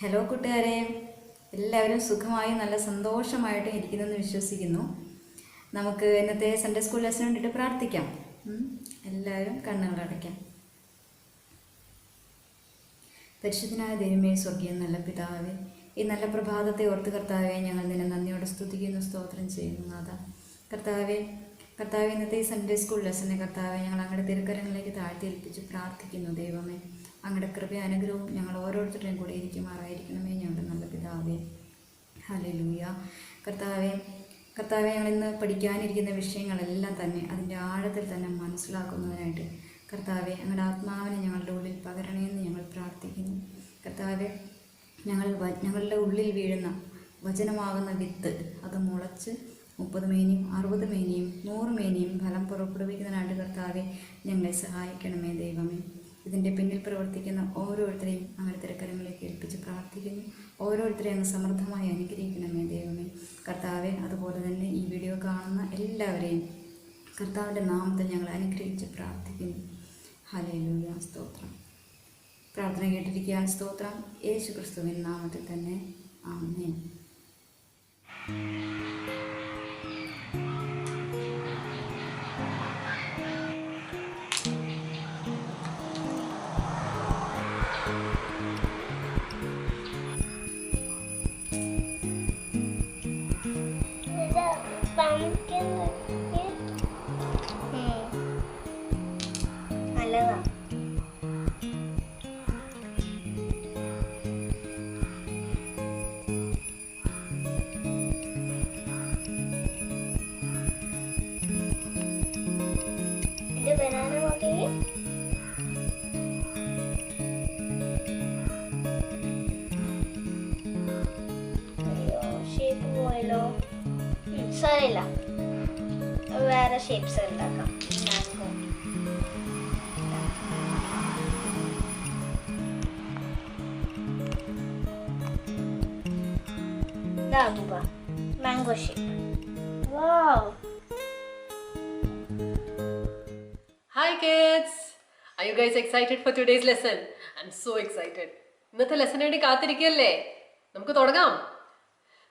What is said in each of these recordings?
Hello കൂട്ടുകാരെ, എല്ലാവരും സുഖമായും നല്ല സന്തോഷമായിട്ട് ഇരിക്കുന്നെന്ന് വിശ്വസിക്കുന്നു. നമുക്ക് ഇന്നത്തെ സൺഡേ സ്കൂൾ ലെസൺ വേണ്ടിയിട്ട് പ്രാർത്ഥിക്കാം. എല്ലാവരും കണ്ണുകൾ അടയ്ക്കാം. പരിശുദ്ധനായ ദൈവമേ, സ്വർഗീയ നല്ല പിതാവേ, ഈ നല്ല പ്രഭാതത്തെ ഓർത്ത് കർത്താവെ ഞങ്ങൾ നിന്നെ നന്ദിയോടെ സ്തുതിക്കുന്നു, സ്തോത്രം ചെയ്യുന്നു. നാഥ കർത്താവെ, ഇന്നത്തെ ഈ സൺഡേ സ്കൂൾ ലെസനെ കർത്താവെ ഞങ്ങൾ അങ്ങയുടെ തിരുക്കരങ്ങളിലേക്ക് താഴ്ത്തി ഏൽപ്പിച്ച് പ്രാർത്ഥിക്കുന്നു. ദൈവമേ, അങ്ങയുടെ കൃപയും അനുഗ്രഹവും ഞങ്ങൾ ഓരോരുത്തരുടെയും കൂടെ ഇരിക്കുമാറായിരിക്കണമേ ഞങ്ങളുടെ നല്ല പിതാവേ. ഹല്ലേലൂയ. കർത്താവെ, ഞങ്ങൾ ഇന്ന് പഠിക്കാനിരിക്കുന്ന വിഷയങ്ങളെല്ലാം തന്നെ അതിൻ്റെ ആഴത്തിൽ തന്നെ മനസ്സിലാക്കുന്നതിനായിട്ട് കർത്താവെ അങ്ങയുടെ ആത്മാവിനെ ഞങ്ങളുടെ ഉള്ളിൽ പകരണേന്ന് ഞങ്ങൾ പ്രാർത്ഥിക്കുന്നു. കർത്താവെ, ഞങ്ങളുടെ ഉള്ളിൽ വീഴുന്ന വചനമാകുന്ന വിത്ത് അത് മുളച്ച് 30 മേനിയും 60 മേനിയും 100 മേനിയും ഫലം പുറപ്പെടുവിക്കുന്നതിനായിട്ട് കർത്താവെ ഞങ്ങളെ സഹായിക്കണമേ. ദൈവമേ, ഇതിൻ്റെ പിന്നിൽ പ്രവർത്തിക്കുന്ന ഓരോരുത്തരെയും അങ്ങനെ തിരക്കരങ്ങളിലേക്ക് ഏൽപ്പിച്ച് പ്രാർത്ഥിക്കുന്നു. ഓരോരുത്തരെയും അങ്ങ് സമൃദ്ധമായി അനുഗ്രഹിക്കണമേ ദൈവമേ. കർത്താവെ, അതുപോലെ തന്നെ ഈ വീഡിയോ കാണുന്ന എല്ലാവരെയും കർത്താവിൻ്റെ നാമത്തിൽ ഞങ്ങൾ അനുഗ്രഹിച്ച് പ്രാർത്ഥിക്കുന്നു. ഹല്ലേലൂയ, സ്തോത്രം. പ്രാർത്ഥന കേട്ടിരിക്കാൻ സ്തോത്രം. യേശു ക്രിസ്തുവിൻ നാമത്തിൽ തന്നെ ആമേൻ. സാരമില്ല, വേറെ ഷേപ്സ് ഉണ്ടാക്കാം. Mango shape. Wow. Hi kids! Are you guys excited for today's lesson? I'm so excited. ഇന്നത്തെ ലെസൺ വേണ്ടി കാത്തിരിക്കല്ലേ? നമുക്ക് തുടങ്ങാം.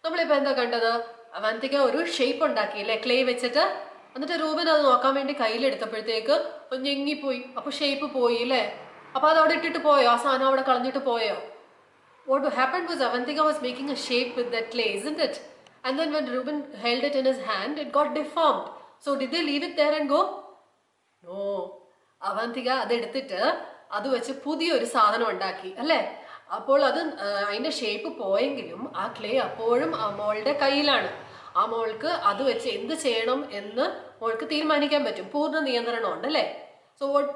നമ്മളിപ്പോൾ എന്താ കണ്ടത്? അവന്തിക ഒരു ഷേപ്പ് ഉണ്ടാക്കിയില്ലേ ക്ലേ വെച്ചിട്ട്. എന്നിട്ട് രൂപൻ അത് നോക്കാൻ വേണ്ടി കയ്യിലെടുത്തപ്പോഴത്തേക്ക് ഞെങ്ങിപ്പോയി. അപ്പോൾ ഷേപ്പ് പോയി അല്ലേ? അപ്പോൾ അത് അവിടെ ഇട്ടിട്ട് പോയോ? ആ സാധനം അവിടെ കളഞ്ഞിട്ട് പോയോ? What happened was Avantika was making a shape with that clay, isn't it? And then when Reuben held it in his hand, it got deformed. So did they leave it there and go? No. Avantika അത് എടുത്തിട്ട് അത് വെച്ച് പുതിയൊരു സാധനം ഉണ്ടാക്കി അല്ലേ? അപ്പോൾ അത് അതിൻ്റെ ഷേപ്പ് പോയെങ്കിലും ആ ക്ലേ അപ്പോഴും ആ മോളുടെ കയ്യിലാണ്. ആ മോൾക്ക് അത് വെച്ച് എന്ത് ചെയ്യണം എന്ന് മോൾക്ക് തീരുമാനിക്കാൻ പറ്റും. പൂർണ്ണ നിയന്ത്രണം ഉണ്ട് അല്ലേ? So what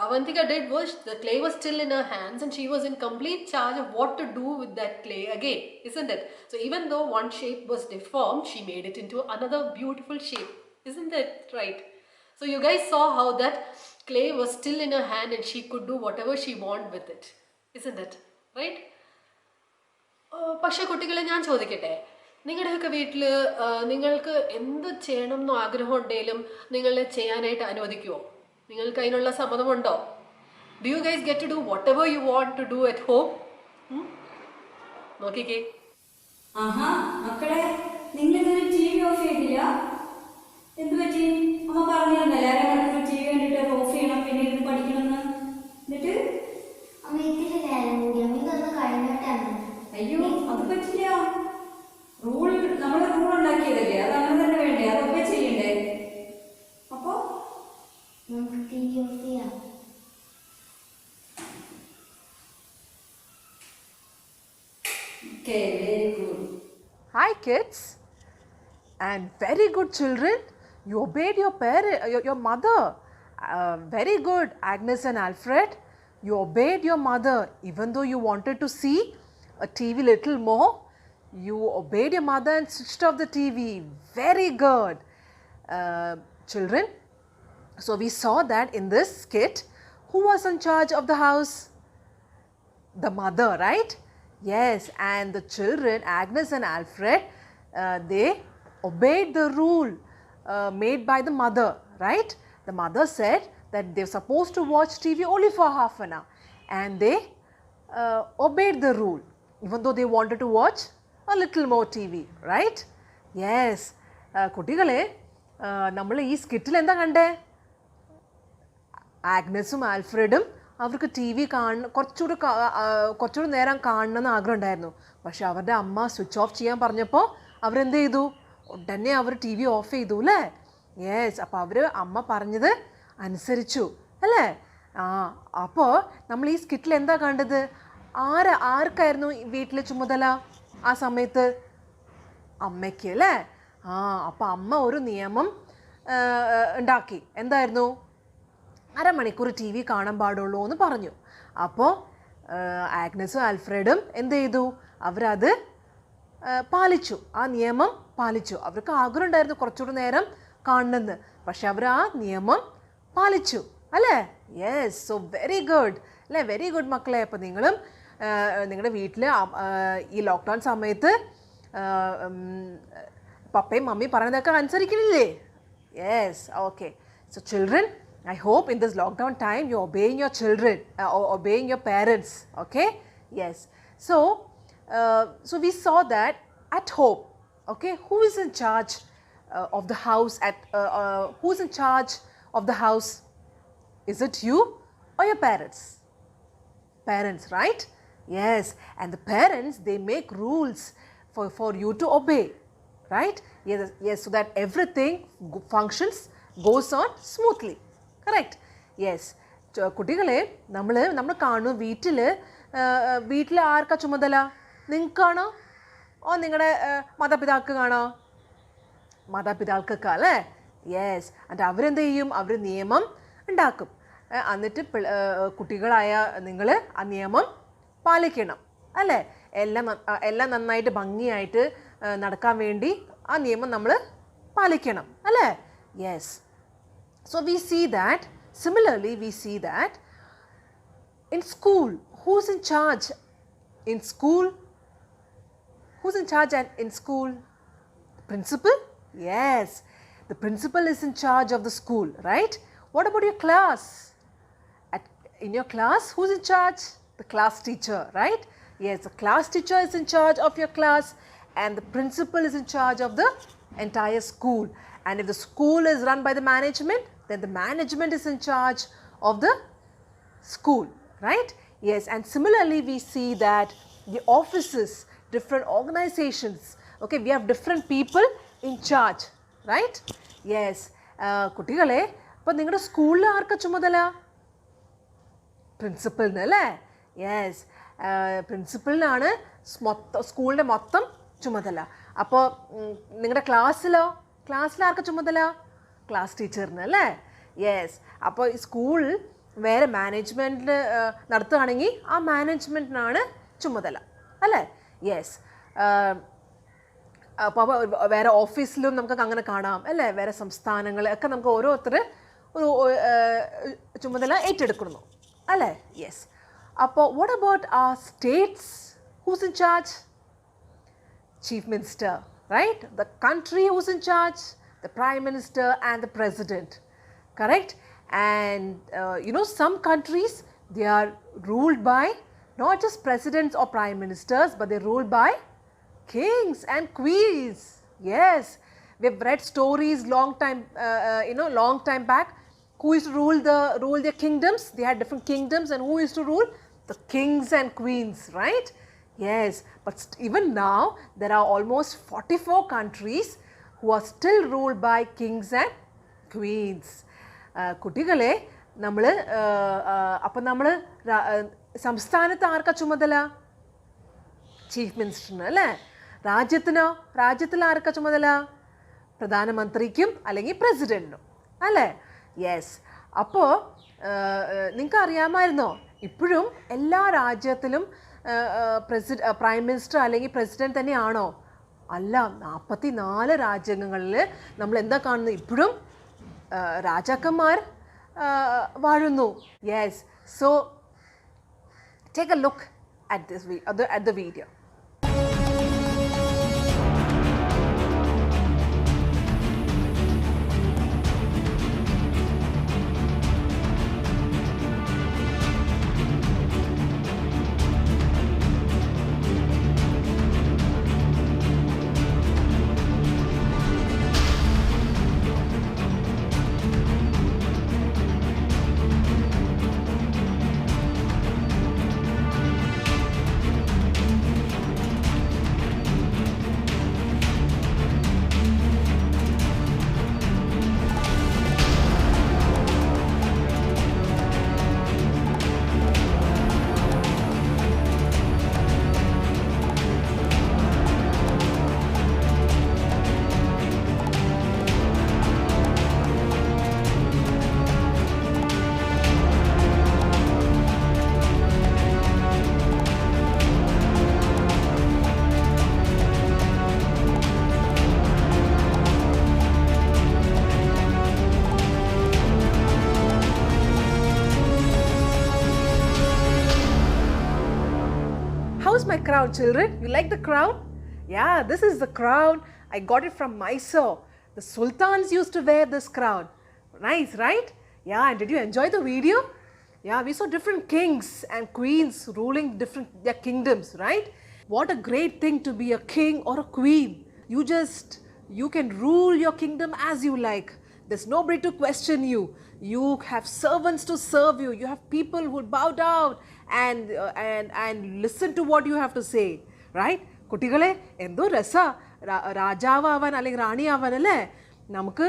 Avantika did was, the clay was still in her hands and she was in complete charge of what to do with that clay again, isn't it? So even though one shape was deformed, she made it into another beautiful shape. Isn't that right? So you guys saw how that clay was still in her hand and she could do whatever she wanted with it. Isn't it? Right? പക്ഷേ കുട്ടികളെ, ഞാൻ ചോദിക്കട്ടെ, നിങ്ങളുടെയൊക്കെ വീട്ടിൽ നിങ്ങൾക്ക് എന്ത് ചെയ്യണം എന്നോ ആഗ്രഹം ഉണ്ടെങ്കിലും നിങ്ങളെ ചെയ്യാനായിട്ട് അനുവദിക്കുമോ? നിങ്ങൾക്ക് അതിനുള്ള സമ്മതമുണ്ടോ? Do you guys get to do whatever you want to do at home? നോക്കിക്കേ. ആഹാ മക്കളെ, നിങ്ങൾ TV ഓഫ് ചെയ്തില്ല? എന്ത് പറ്റി? അമ്മ പറഞ്ഞിരുന്നല്ലേ അരമണിക്കൂർ TV കണ്ടിട്ട് ഓഫ് ചെയ്യണം, പിന്നെ ഇരുന്ന് പഠിക്കണമെന്ന്. എന്നിട്ട് അയ്യോ, അത് പറ്റില്ല. നമ്മൾ റൂൾ ഉണ്ടാക്കിയതല്ലേ, അത് അങ്ങനെ തന്നെ വേണ്ടേ? അതൊക്കെ ചെയ്യണ്ടേ? അപ്പോ okay, very good. Hi kids, and very good children. You obeyed your mother. Very good, Agnes and Alfred. You obeyed your mother even though you wanted to see a TV little more. You obeyed your mother and switched off the TV. Very good, children. So we saw that in this skit, who was in charge of the house? The mother, right? Yes, and the children, Agnes and Alfred, they obeyed the rule made by the mother, right? The mother said that they're supposed to watch TV only for half an hour, and they obeyed the rule. even though they wanted to watch a little more TV, right? Yes. കുട്ടികളെ നമ്മൾ ഈ സ്കിറ്റിൽ എന്താ കണ്ടേ? ആഗ്നസും ആൽഫ്രഡും അവർക്ക് T V കുറച്ചുകൂടി നേരം കാണണമെന്ന് ആഗ്രഹം ഉണ്ടായിരുന്നു. പക്ഷെ അവരുടെ അമ്മ സ്വിച്ച് ഓഫ് ചെയ്യാൻ പറഞ്ഞപ്പോൾ അവരെന്ത് ചെയ്തു? ഉടനെ അവർ ടി വി ഓഫ് ചെയ്തു അല്ലേ? യെസ്. അപ്പോൾ അവർ അമ്മ പറഞ്ഞത് അനുസരിച്ചു അല്ലേ? അപ്പോൾ നമ്മൾ ഈ സ്കിറ്റിൽ എന്താ കണ്ടത്? ആർക്കായിരുന്നു വീട്ടിൽ ചുമതല ആ സമയത്ത്? അമ്മയ്ക്ക് അല്ലേ? അപ്പോൾ അമ്മ ഒരു നിയമം ഉണ്ടാക്കി. എന്തായിരുന്നു? അരമണിക്കൂർ ടി വി കാണാൻ പാടുള്ളൂ എന്ന് പറഞ്ഞു. അപ്പോൾ ആഗ്നസും ആൽഫ്രഡും എന്ത് ചെയ്തു? അവരത് പാലിച്ചു, ആ നിയമം പാലിച്ചു. അവർക്ക് ആഗ്രഹം ഉണ്ടായിരുന്നു കുറച്ചുകൂടി നേരം കാണണമെന്ന്, പക്ഷെ അവർ ആ നിയമം പാലിച്ചു അല്ലേ? യെസ്. സോ വെരി ഗുഡ് അല്ലേ? വെരി ഗുഡ് മക്കളെ. അപ്പോൾ നിങ്ങളും നിങ്ങളുടെ വീട്ടിൽ ഈ ലോക്ക്ഡൗൺ സമയത്ത് പപ്പയും മമ്മിയും പറയുന്നതൊക്കെ അനുസരിക്കണില്ലേ? Yes. Okay. So children, I hope in this lockdown time you're obeying your children or obeying your parents. Okay? Yes. So we saw that at home. Okay? Who is in charge of the house? Who's in charge of the house? Is it you or your parents? Parents, right? Yes. And the parents, they make rules for you to obey. Right? Yes. So that everything functions, goes on smoothly. Correct. Yes. കുട്ടികളെ നമ്മൾ കാണും വീട്ടിൽ ആർക്കാ ചുമതല? നിങ്ങൾക്കാണോ? നിങ്ങളുടെ മാതാപിതാക്കൾക്കാണോ? മാതാപിതാക്കൾക്കാ അല്ലേ? Yes. എന്നിട്ട് അവരെന്ത് ചെയ്യും? അവർ നിയമം ഉണ്ടാക്കും. എന്നിട്ട് കുട്ടികളായ നിങ്ങൾ ആ നിയമം പാലിക്കണം അല്ലേ? എല്ലാം നന്നായിട്ട് ഭംഗിയായിട്ട് നടക്കാൻ വേണ്ടി ആ നിയമം നമ്മൾ പാലിക്കണം അല്ലേ? Yes. So we see that, similarly we see that in school, who's in charge in school? Who's in charge in school? The principal? Yes, the principal is in charge of the school, right? What about your class? In your class, who's in charge? The class teacher, right? Yes, the class teacher is in charge of your class and the principal is in charge of the entire school. And if the school is run by the management, then the management is in charge of the school, right? Yes. And similarly we see that the offices, different organizations, okay, we have different people in charge, right? Yes. കുട്ടികളെ, അപ്പോൾ നിങ്ങളുടെ സ്കൂളിൽ ആർക്കാ ചുമതല? പ്രിൻസിപ്പലിന് അല്ലേ? Yes. പ്രിൻസിപ്പലിനാണ് സ്കൂളിൻ്റെ മൊത്തം ചുമതല. അപ്പോൾ നിങ്ങളുടെ ക്ലാസ്സിൽ ആർക്കാ ചുമതല? ക്ലാസ് ടീച്ചറിന് അല്ലേ? യെസ്. അപ്പോൾ ഈ സ്കൂൾ വേറെ മാനേജ്മെൻറ്റിൽ നടത്തുകയാണെങ്കിൽ ആ മാനേജ്മെൻറ്റിനാണ് ചുമതല അല്ലേ? യെസ്. അപ്പോൾ വേറെ ഓഫീസിലും നമുക്ക് അങ്ങനെ കാണാം അല്ലേ? വേറെ സംസ്ഥാനങ്ങളൊക്കെ നമുക്ക് ഓരോരുത്തർ ഒരു ചുമതല ഏറ്റെടുക്കുന്നു അല്ലേ? യെസ്. അപ്പോൾ what about our states? Who's in charge? Chief Minister, right? The country who's in charge? The Prime Minister and the President, correct? And some countries, they are ruled by not just presidents or prime ministers, but they're ruled by kings and queens. Yes, we've read stories long time back. Who used to rule their kingdoms? They had different kingdoms, and who used to rule? The kings and queens, right? Yes, but even now there are almost 44 countries who are still ruled by kings and queens. കുട്ടികളെ, അപ്പം നമ്മൾ സംസ്ഥാനത്ത് ആർക്കാ ചുമതല? Chief മിനിസ്റ്ററിന് അല്ലേ? രാജ്യത്തിൽ ആർക്കാ ചുമതല? പ്രധാനമന്ത്രിക്കും അല്ലെങ്കിൽ പ്രസിഡൻറ്റിനും അല്ലേ? യെസ്. അപ്പോൾ നിങ്ങൾക്ക് അറിയാമായിരുന്നോ, ഇപ്പോഴും എല്ലാ രാജ്യത്തിലും പ്രൈം മിനിസ്റ്റർ അല്ലെങ്കിൽ പ്രസിഡന്റ് തന്നെയാണോ? അല്ല. 44 രാജ്യങ്ങളിൽ നമ്മൾ എന്താ കാണുന്നത്? ഇപ്പോഴും രാജാക്കന്മാർ വാഴുന്നു. Yes. So take A look at the video. my crown, children. You like the crown? Yeah, this is the crown. I got it from Mysore. The sultans used to wear this crown. Nice, right? Yeah, and did you enjoy the video? Yeah, we saw different kings and queens ruling their kingdoms, right? What a great thing to be a king or a queen. You can rule your kingdom as you like. There's nobody to question you. You have servants to serve you. You have people who bow down and listen to what you have to say, right? കുട്ടികളെ എന്തോ രസാ രാജാവാൻ അല്ലെങ്കിൽ റാണിയാവാൻ അല്ലേ നമുക്ക്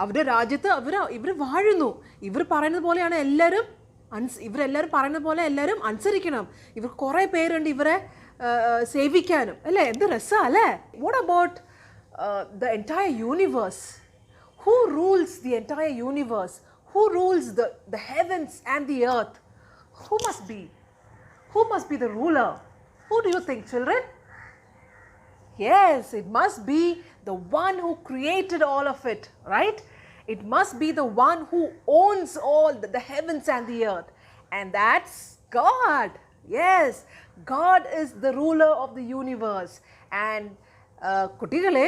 അവരുടെ രാജ്യത്ത് ഇവർ വാഴുന്നു. ഇവർ പറയുന്നത് പോലെയാണ് ഇവരെല്ലാവരും പറയുന്നത് പോലെ എല്ലാവരും അനുസരിക്കണം. ഇവർ കുറേ പേരുണ്ട് ഇവരെ സേവിക്കാനും അല്ലേ. എന്ത് രസാ അല്ലേ. What about the entire universe? Who rules the entire universe? Who rules the heavens and the earth? Who must be? Who must be the ruler? Who do you think, children? Yes, it must be the one who created all of it, right? It must be the one who owns all the heavens and the earth. And that's God. Yes, God is the ruler of the universe. And കുട്ടികളെ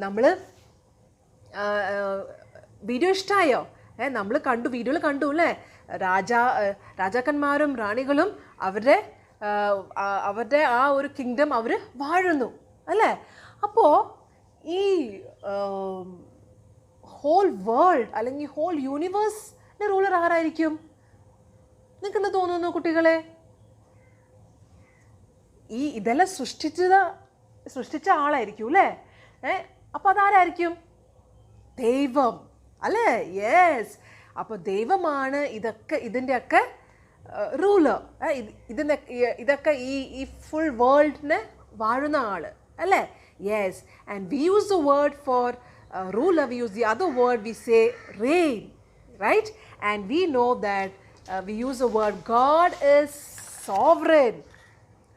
നമ്മൾ video ഇഷ്ടമായോ? നമ്മൾ വീഡിയോയിൽ കണ്ടു അല്ലേ, രാജാക്കന്മാരും റാണികളും അവരുടെ ആ ഒരു കിങ്ഡം അവർ വാഴുന്നു അല്ലേ. അപ്പോൾ ഈ ഹോൾ വേൾഡ് അല്ലെങ്കിൽ ഹോൾ യൂണിവേഴ്സിൻ്റെ റൂളർ ആരായിരിക്കും? നിങ്ങൾക്ക് എന്താ തോന്നുന്നു കുട്ടികളെ? ഇതെല്ലാം സൃഷ്ടിച്ച ആളായിരിക്കും അല്ലേ. അപ്പോൾ അതാരായിരിക്കും? ദൈവം അല്ലേ. യെസ്, അപ്പോൾ ദൈവമാണ് ഇതിൻ്റെയൊക്കെ റൂളർ. ഇതൊക്കെ ഈ ഫുൾ വേൾഡിനെ വാഴുന്ന ആള് അല്ലേ. Yes, and we use the word for ruler, we use the other word, we say reign, right? And we know that we use the word God is sovereign,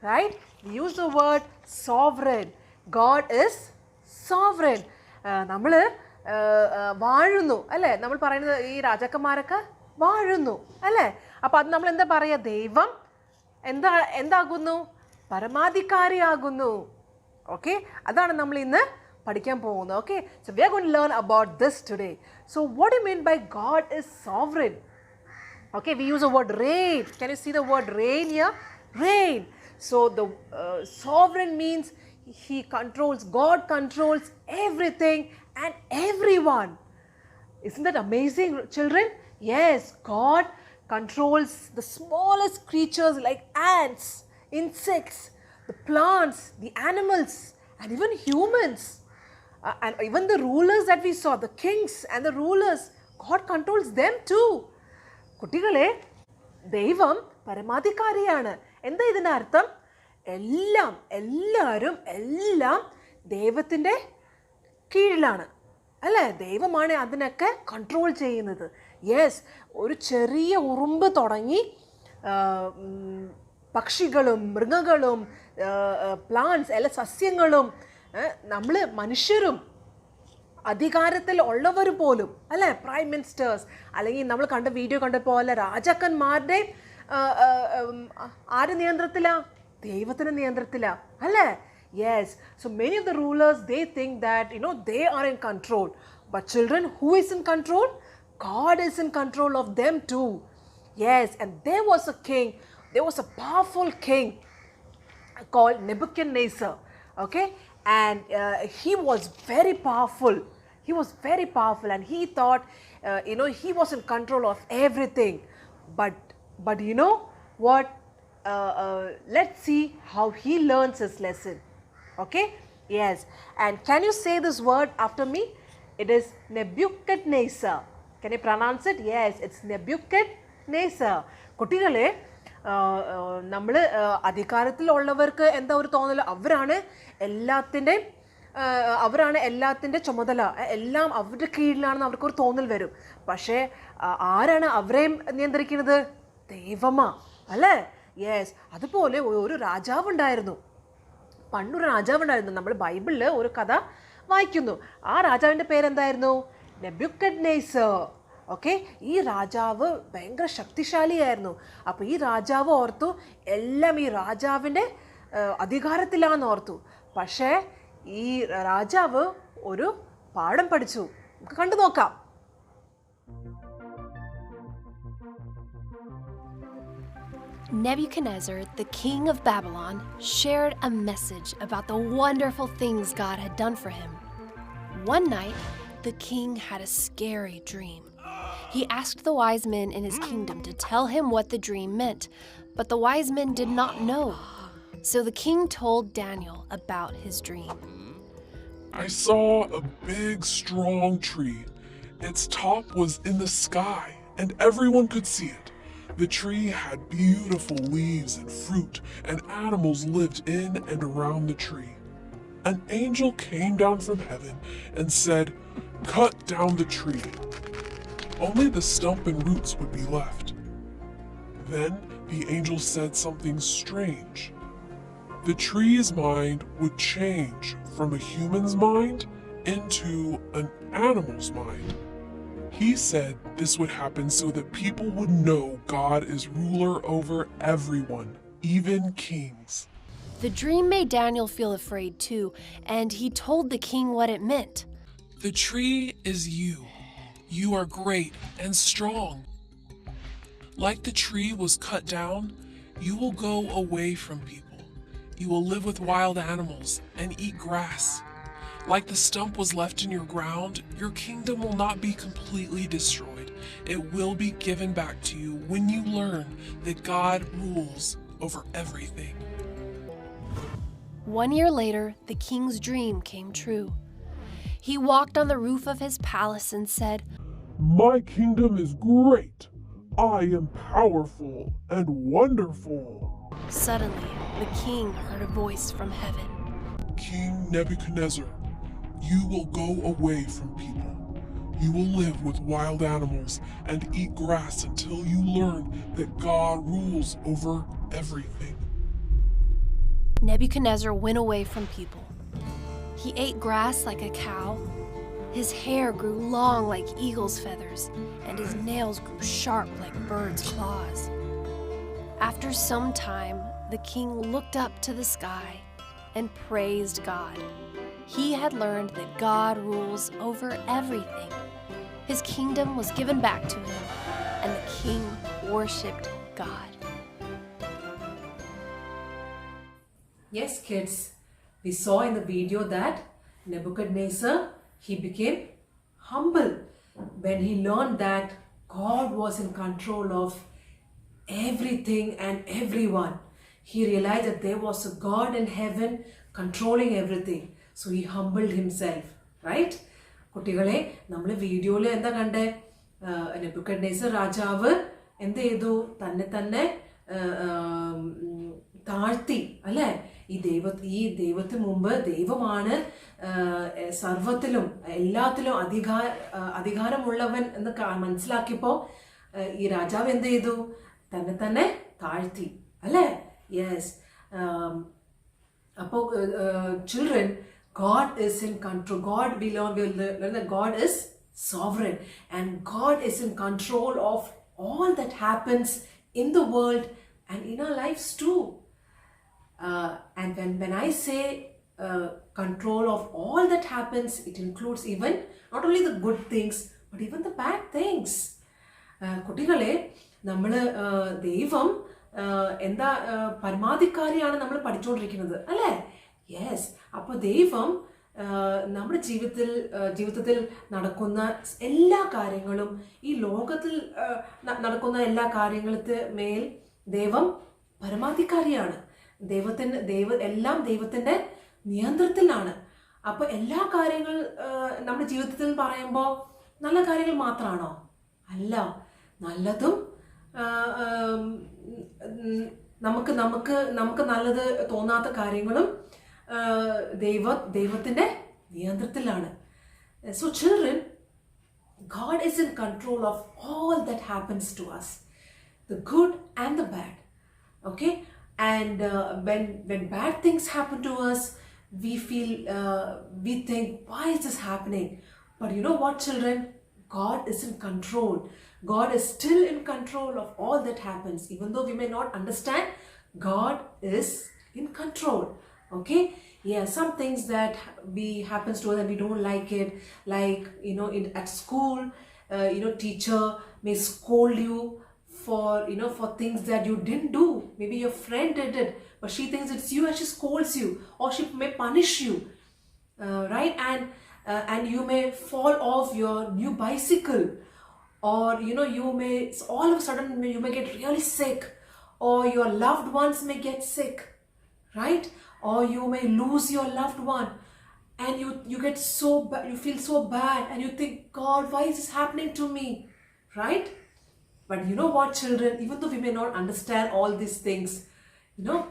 right? We use the word sovereign. God is sovereign. നമ്മൾ വാഴുന്നു അല്ലേ. നമ്മൾ പറയുന്നത് ഈ രാജാക്കന്മാരൊക്കെ വാഴുന്നു അല്ലേ. അപ്പോൾ അത് നമ്മൾ എന്താ പറയുക? ദൈവം എന്താകുന്നു? പരമാധികാരിയാകുന്നു. ഓക്കെ, അതാണ് നമ്മൾ ഇന്ന് പഠിക്കാൻ പോകുന്നത്. Okay, so we are going to learn about this today. So what do you mean by God is sovereign? Okay, we use the word reign. Can you see the word reign here? Reign. So the sovereign means God controls everything and everyone. Isn't that amazing, children? Yes, God controls the smallest creatures like ants, insects, the plants, the animals, and even humans. And even the rulers that we saw, the kings and the rulers, God controls them too. കുട്ടികളെ, ദൈവം പരമാധികാരിയാണ്. എന്താ ഇതിൻ്റെ അർത്ഥം? എല്ലാം ദൈവത്തിൻ്റെ കീഴിലാണ് അല്ലേ. ദൈവമാണ് അതിനൊക്കെ കൺട്രോൾ ചെയ്യുന്നത്. യെസ്, ഒരു ചെറിയ ഉറുമ്പ് തുടങ്ങി പക്ഷികളും മൃഗങ്ങളും പ്ലാന്റ്സ് എല്ലാ സസ്യങ്ങളും നമ്മൾ മനുഷ്യരും അധികാരത്തിൽ ഉള്ളവർ പോലും അല്ലേ, പ്രൈം മിനിസ്റ്റേഴ്സ് അല്ലെങ്കിൽ നമ്മൾ കണ്ട വീഡിയോ കണ്ട പോലെ രാജാക്കന്മാരുടെ ആരുടെ നിയന്ത്രണത്തിലാണ്? ദൈവത്തിൻ്റെ നിയന്ത്രണത്തിലാണ് അല്ലേ. Yes, so many of the rulers they think that they are in control. But children, who is in control? God is in control of them too. Yes, and there was a king, there was a powerful king called Nebuchadnezzar. Okay, and he was very powerful. He was very powerful, and he thought, he was in control of everything. But you know what? Let's see how he learns his lesson. Okay? Yes. And can you say this word after me? It is Nebuchadnezzar. Can you pronounce it? Yes, it's Nebuchadnezzar. കുട്ടികളെ, നമ്മൾ അധികാരത്തിലുള്ളവർക്ക് എന്താ ഒരു തോന്നൽ? അവരാണ് എല്ലാത്തിൻ്റെ ചുമതല, എല്ലാം അവരുടെ കീഴിലാണെന്ന് അവർക്കൊരു തോന്നൽ വരും. പക്ഷേ ആരാണ് അവരെയും നിയന്ത്രിക്കുന്നത്? ദൈവമാ അല്ലേ. യെസ്, അതുപോലെ ഒരു രാജാവുണ്ടായിരുന്നു. പണ്ടൊരു രാജാവുണ്ടായിരുന്നു. നമ്മൾ ബൈബിളിൽ ഒരു കഥ വായിക്കുന്നു. ആ രാജാവിൻ്റെ പേരെന്തായിരുന്നു? നെബുക്കഡ്നേസർ. ഓക്കെ, ഈ രാജാവ് ഭയങ്കര ശക്തിശാലിയായിരുന്നു. അപ്പോൾ ഈ രാജാവ് ഓർത്തു എല്ലാം ഈ രാജാവിൻ്റെ അധികാരത്തിലാണെന്ന് ഓർത്തു. പക്ഷേ ഈ രാജാവ് ഒരു പാഠം പഠിച്ചു. നമുക്ക് കണ്ടു നോക്കാം. Nebuchadnezzar, the king of Babylon, shared a message about the wonderful things God had done for him. One night, the king had a scary dream. He asked the wise men in his kingdom to tell him what the dream meant, but the wise men did not know. So the king told Daniel about his dream. I saw a big, strong tree. Its top was in the sky, and everyone could see it. The tree had beautiful leaves and fruit, and animals lived in and around the tree. An angel came down from heaven and said, "Cut down the tree. Only the stump and roots would be left." Then the angel said something strange. The tree's mind would change from a human's mind into an animal's mind. He said this would happen so that people would know God is ruler over everyone, even kings. The dream made Daniel feel afraid too, and he told the king what it meant. The tree is you. You are great and strong. Like the tree was cut down, you will go away from people. You will live with wild animals and eat grass. Like the stump was left in your ground, your kingdom will not be completely destroyed. It will be given back to you when you learn that God rules over everything. 1 year later, the king's dream came true. He walked on the roof of his palace and said, My kingdom is great. I am powerful and wonderful. Suddenly, the king heard a voice from heaven. King Nebuchadnezzar, you will go away from people. You will live with wild animals and eat grass until you learn that God rules over everything. Nebuchadnezzar went away from people. He ate grass like a cow. His hair grew long like eagle's feathers, and his nails grew sharp like birds' claws. After some time, the king looked up to the sky and praised God. He had learned that God rules over everything. His kingdom was given back to him, and the king worshipped God. Yes, kids, we saw in the video that Nebuchadnezzar, he became humble when he learned that God was in control of everything and everyone. He realized that there was a God in heaven controlling everything. So he humbled himself, right? കുട്ടികളെ നമ്മൾ വീഡിയോയിൽ എന്താ കണ്ടേ? Nebuchadnezzar രാജാവ് എന്ത് ചെയ്തു? തന്നെ താഴ്ത്തി, അല്ലേ? ഈ ദൈവത്തിന് മുമ്പ് ദൈവമാണ് സർവത്തിലും എല്ലാത്തിലും അധികാരമുള്ളവൻ എന്ന് മനസ്സിലാക്കിയപ്പോൾ ഈ രാജാവ് എന്ത് ചെയ്തു? തന്നെ താഴ്ത്തി, അല്ലേ? യെസ്. അപ്പോൾ children, God is in control. We learn that God is sovereign, and God is in control of all that happens in the world and in our lives too. And when I say control of all that happens, it includes even not only the good things but even the bad things. കുട്ടികളെ, നമ്മൾ ദൈവം എന്താ പരമാധികാരിയാണ് നമ്മൾ പഠിച്ചുകൊണ്ടിരിക്കുന്നത്, അല്ലേ? Yes. അപ്പോൾ ദൈവം നമ്മുടെ ജീവിതത്തിൽ നടക്കുന്ന എല്ലാ കാര്യങ്ങളും, ഈ ലോകത്തിൽ നടക്കുന്ന എല്ലാ കാര്യങ്ങൾക്ക് മേൽ ദൈവം പരമാധികാരിയാണ്. എല്ലാം ദൈവത്തിൻ്റെ നിയന്ത്രണത്തിലാണ്. അപ്പോൾ എല്ലാ കാര്യങ്ങൾ നമ്മുടെ ജീവിതത്തിൽ പറയുമ്പോൾ നല്ല കാര്യങ്ങൾ മാത്രമാണോ? അല്ല. നല്ലതും നമുക്ക് നല്ലത് തോന്നാത്ത കാര്യങ്ങളും ദൈവത്തിൻ്റെ നിയന്ത്രണത്തിലാണ്. So children, God is in control of all that happens to us, the good and the bad. Okay? And when bad things happen to us, we think, why is this happening? But you know what, children? God is in control. God is still in control of all that happens. Even though we may not understand, God is in control. Okay? Yeah, some things that happens to us and we don't like it, like, at school, teacher may scold you for things that you didn't do. Maybe your friend did it, but she thinks it's you and she scolds you, or she may punish you, right? And you may fall off your new bicycle, or you may all of a sudden you may get really sick, or your loved ones may get sick, right? Or you may lose your loved one, and you get so bad, you feel so bad, and you think, God, why is this happening to me, right? But you know what, children, even though we may not understand all these things,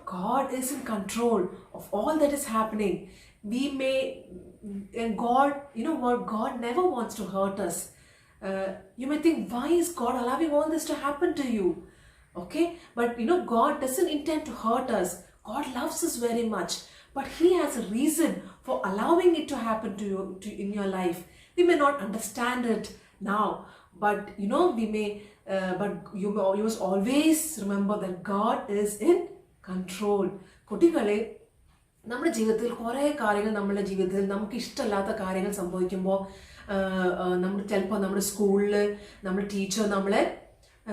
God is in control of all that is happening. And God, God never wants to hurt us. You may think, why is God allowing all this to happen to you? Okay, but God doesn't intend to hurt us. God loves us very much, but He has a reason for allowing it to happen to you in your life. We may not understand it now, but we may. But you must always remember that God is in control. കുട്ടികളെ, നമ്മുടെ ജീവിതത്തിൽ കുറേ കാര്യങ്ങൾ നമ്മുടെ ജീവിതത്തിൽ നമുക്ക് ഇഷ്ടമില്ലാത്ത കാര്യങ്ങൾ സംഭവിക്കുമ്പോൾ ചിലപ്പോൾ നമ്മുടെ സ്കൂളിൽ നമ്മുടെ ടീച്ചർ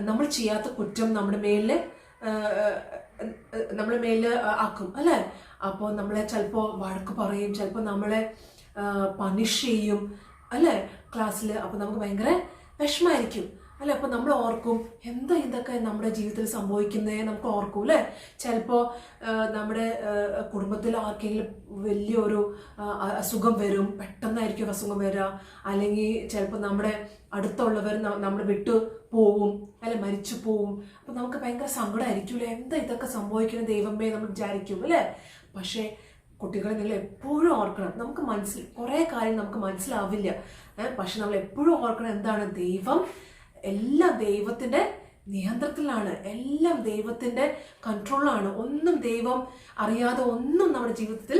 നമ്മൾ ചെയ്യാത്ത കുറ്റം നമ്മുടെ മേലിൽ ആക്കും അല്ലേ? അപ്പോൾ നമ്മളെ ചിലപ്പോൾ വഴക്ക് പറയും, ചിലപ്പോൾ നമ്മളെ പണിഷ് ചെയ്യും അല്ലേ ക്ലാസ്സിൽ. അപ്പോൾ നമുക്ക് ഭയങ്കര വിഷമമായിരിക്കും അല്ലെ? അപ്പോൾ നമ്മൾ ഓർക്കും, എന്താ ഇതൊക്കെ നമ്മുടെ ജീവിതത്തിൽ സംഭവിക്കുന്നേ നമുക്ക് ഓർക്കും അല്ലേ? ചിലപ്പോൾ നമ്മുടെ കുടുംബത്തിൽ ആർക്കെങ്കിലും വലിയൊരു അസുഖം വരും, പെട്ടെന്നായിരിക്കും അസുഖം വരിക. അല്ലെങ്കിൽ ചിലപ്പോൾ നമ്മുടെ അടുത്തുള്ളവർ നമ്മൾ വിട്ടു പോവും അല്ലെ, മരിച്ചു പോവും. അപ്പം നമുക്ക് ഭയങ്കര സങ്കടമായിരിക്കും അല്ലേ? എന്താ ഇതൊക്കെ സംഭവിക്കുന്ന ദൈവമേ നമ്മൾ വിചാരിക്കും അല്ലേ? പക്ഷേ കുട്ടികളെ, നിങ്ങൾ എപ്പോഴും ഓർക്കണം, നമുക്ക് കുറേ കാര്യം നമുക്ക് മനസ്സിലാവില്ല, പക്ഷെ നമ്മൾ എപ്പോഴും ഓർക്കണം എന്താണ്? എല്ലാം ദൈവത്തിൻ്റെ നിയന്ത്രണത്തിലാണ്, എല്ലാം ദൈവത്തിൻ്റെ കൺട്രോളിലാണ്. ഒന്നും ദൈവം അറിയാതെ ഒന്നും നമ്മുടെ ജീവിതത്തിൽ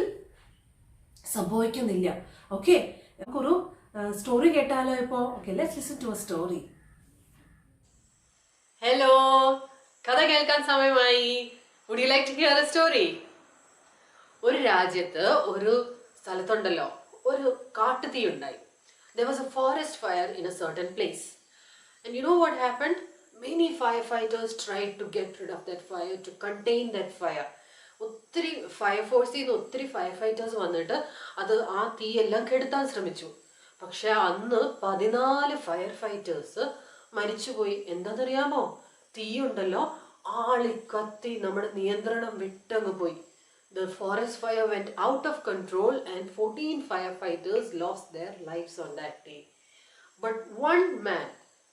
സംഭവിക്കുന്നില്ല. ഓക്കെ, നമുക്കൊരു സ്റ്റോറി കേട്ടാലോ ഇപ്പോൾ? Okay, let's listen to a story. Hello, കഥ കേൾക്കാൻ സമയമായി. Would you like to hear a story? ഒരു രാജ്യത്ത് ഒരു സ്ഥലത്തുണ്ടല്ലോ ഒരു കാട്ടുതീ ഉണ്ടായി. There was a forest fire in a certain place. And you know what happened? Many firefighters tried to get rid of that fire, to contain that fire. ഒത്തിരി ഫയർഫോഴ്സിൽ നിന്ന് ഒത്തിരി fire fighters വന്നിട്ട് ആ തീയെല്ലാം കെടുത്താൻ ശ്രമിച്ചു. പക്ഷെ അന്ന് 14 ഫയർ ഫൈറ്റേഴ്സ് മരിച്ചുപോയി. എന്താണെന്നറിയാമോ? തീയുണ്ടല്ലോ ആളിക്കത്തി നമ്മുടെ നിയന്ത്രണം വിട്ടങ്ങ് പോയി. The forest fire went out of control and 14 firefighters lost their lives on that day. But one man,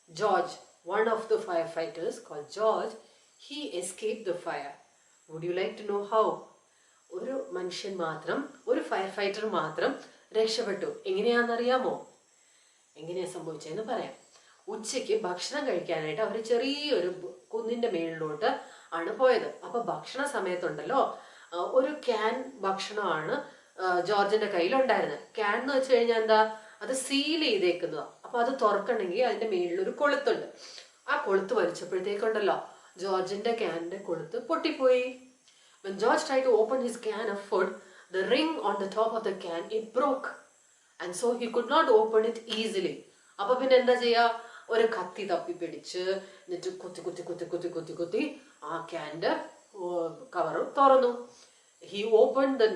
George, one of the firefighters called George, he escaped the fire. Would you like to know how? ഒരു മനുഷ്യൻ മാത്രം, ഒരു fire fighter മാത്രം രക്ഷപ്പെട്ടു. എങ്ങനെയാണെന്നറിയാമോ? എങ്ങനെയാ സംഭവിച്ചതെന്ന് പറയാം. ഉച്ചയ്ക്ക് ഭക്ഷണം കഴിക്കാനായിട്ട് അവർ ചെറിയൊരു കുന്നിൻ്റെ മേളിലോട്ട് ആണ് പോയത്. അപ്പോൾ ഭക്ഷണ സമയത്തുണ്ടല്ലോ ഒരു ക്യാൻ ഭക്ഷണമാണ് ജോർജിന്റെ കയ്യിലുണ്ടായിരുന്നത്. ക്യാൻ എന്ന് വെച്ച് കഴിഞ്ഞാൽ എന്താ? അത് സീൽ ചെയ്തേക്കുന്നതാണ്. അപ്പൊ അത് തുറക്കണമെങ്കിൽ അതിന്റെ മേളിലൊരു കൊളുത്തുണ്ട്. ആ കൊളുത്ത് വലിച്ചപ്പോഴത്തേക്കുണ്ടല്ലോ ജോർജിന്റെ ക്യാനിന്റെ കൊളുത്ത് പൊട്ടിപ്പോയി. When George tried to open his can of food, the ring on the top of the can, it broke. And so he could not open it easily. അപ്പൊ പിന്നെ എന്താ ചെയ്യാ? ഒരു കത്തി തപ്പി പിടിച്ച് എന്നിട്ട് കുത്തി കുത്തി കുത്തി കുത്തി കുത്തി കുത്തി ആ ക്യാൻ്റെ കവർ തുറന്നു. He opened the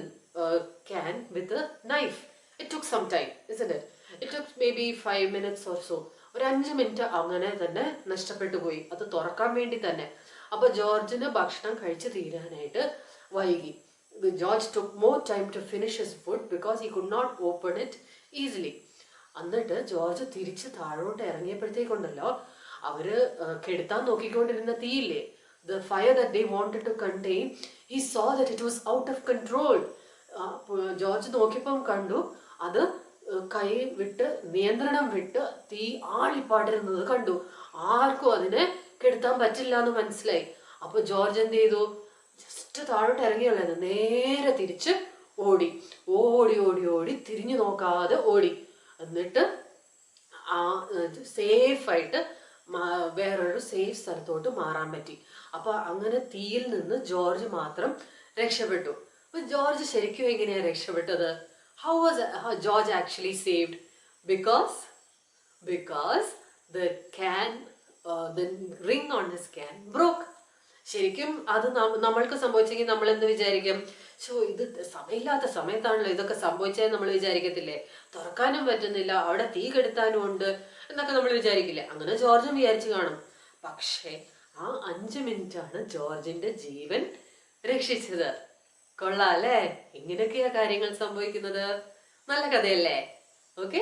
can with a knife. It took some time, isn't it? It took maybe 5 minutes or so. ഒരു 5 മിനിറ്റ് അങ്ങനെ തന്നെ നഷ്ടപ്പെട്ടു പോയി അത് തുറക്കാൻ വേണ്ടി തന്നെ. അപ്പൊ ജോർജിന് ഭക്ഷണം കഴിച്ച് തീരാനായിട്ട് വൈകി. George took more time to finish his food because he could not open it easily. എന്നിട്ട് ജോർജ് തിരിച്ച് താഴോട്ട് ഇറങ്ങിയപ്പോഴത്തേക്കുണ്ടല്ലോ അവര് കെടുത്താൻ നോക്കിക്കൊണ്ടിരുന്ന തീയില്ലേ, the fire that they wanted to contain, he saw that it was out of control. George നോക്കിയപ്പം കണ്ടു അത് കൈ വിട്ട് നിയന്ത്രണം വിട്ട് തീ ആളിപ്പാടിരുന്നത് കണ്ടു. ആർക്കും അതിനെ കെടുത്താൻ പറ്റില്ല എന്ന് മനസ്സിലായി. അപ്പൊ ജോർജ് എന്ത് ചെയ്തു? ജസ്റ്റ് താഴോട്ട് ഇറങ്ങിയുള്ളത് നേരെ തിരിച്ച് ഓടി ഓടി ഓടി ഓടി തിരിഞ്ഞു നോക്കാതെ ഓടി. എന്നിട്ട് ആ സേഫായിട്ട് വേറൊരു സേഫ് സ്ഥലത്തോട്ട് മാറാൻ പറ്റി. അപ്പോൾ അങ്ങനെ തീയിൽ നിന്ന് ജോർജ് മാത്രം രക്ഷപ്പെട്ടു. അപ്പോൾ ജോർജ് ശരിക്കും എങ്ങനെയാണ് രക്ഷപ്പെട്ടത്? How was George actually saved? because the ring on his can broke. ശരിക്കും അത് നമ്മൾക്ക് സംഭവിച്ചെങ്കിൽ നമ്മൾ എന്ത് വിചാരിക്കും? ഇത് സമയമില്ലാത്ത സമയത്താണല്ലോ ഇതൊക്കെ സംഭവിച്ചത് നമ്മൾ വിചാരിക്കത്തില്ലേ? തുറക്കാനും പറ്റുന്നില്ല, അവിടെ തീ കെടുത്താനും ഉണ്ട് എന്നൊക്കെ നമ്മൾ വിചാരിക്കില്ലേ? അങ്ങനെ ജോർജും വിചാരിച്ചു കാണും. പക്ഷേ ആ 5 മിനിറ്റാണ് ജോർജിന്റെ ജീവൻ രക്ഷിച്ചത്. കൊള്ളാം അല്ലേ? ഇങ്ങനെയൊക്കെയാ കാര്യങ്ങൾ സംഭവിക്കുന്നത്. നല്ല കഥയല്ലേ? ഓക്കെ,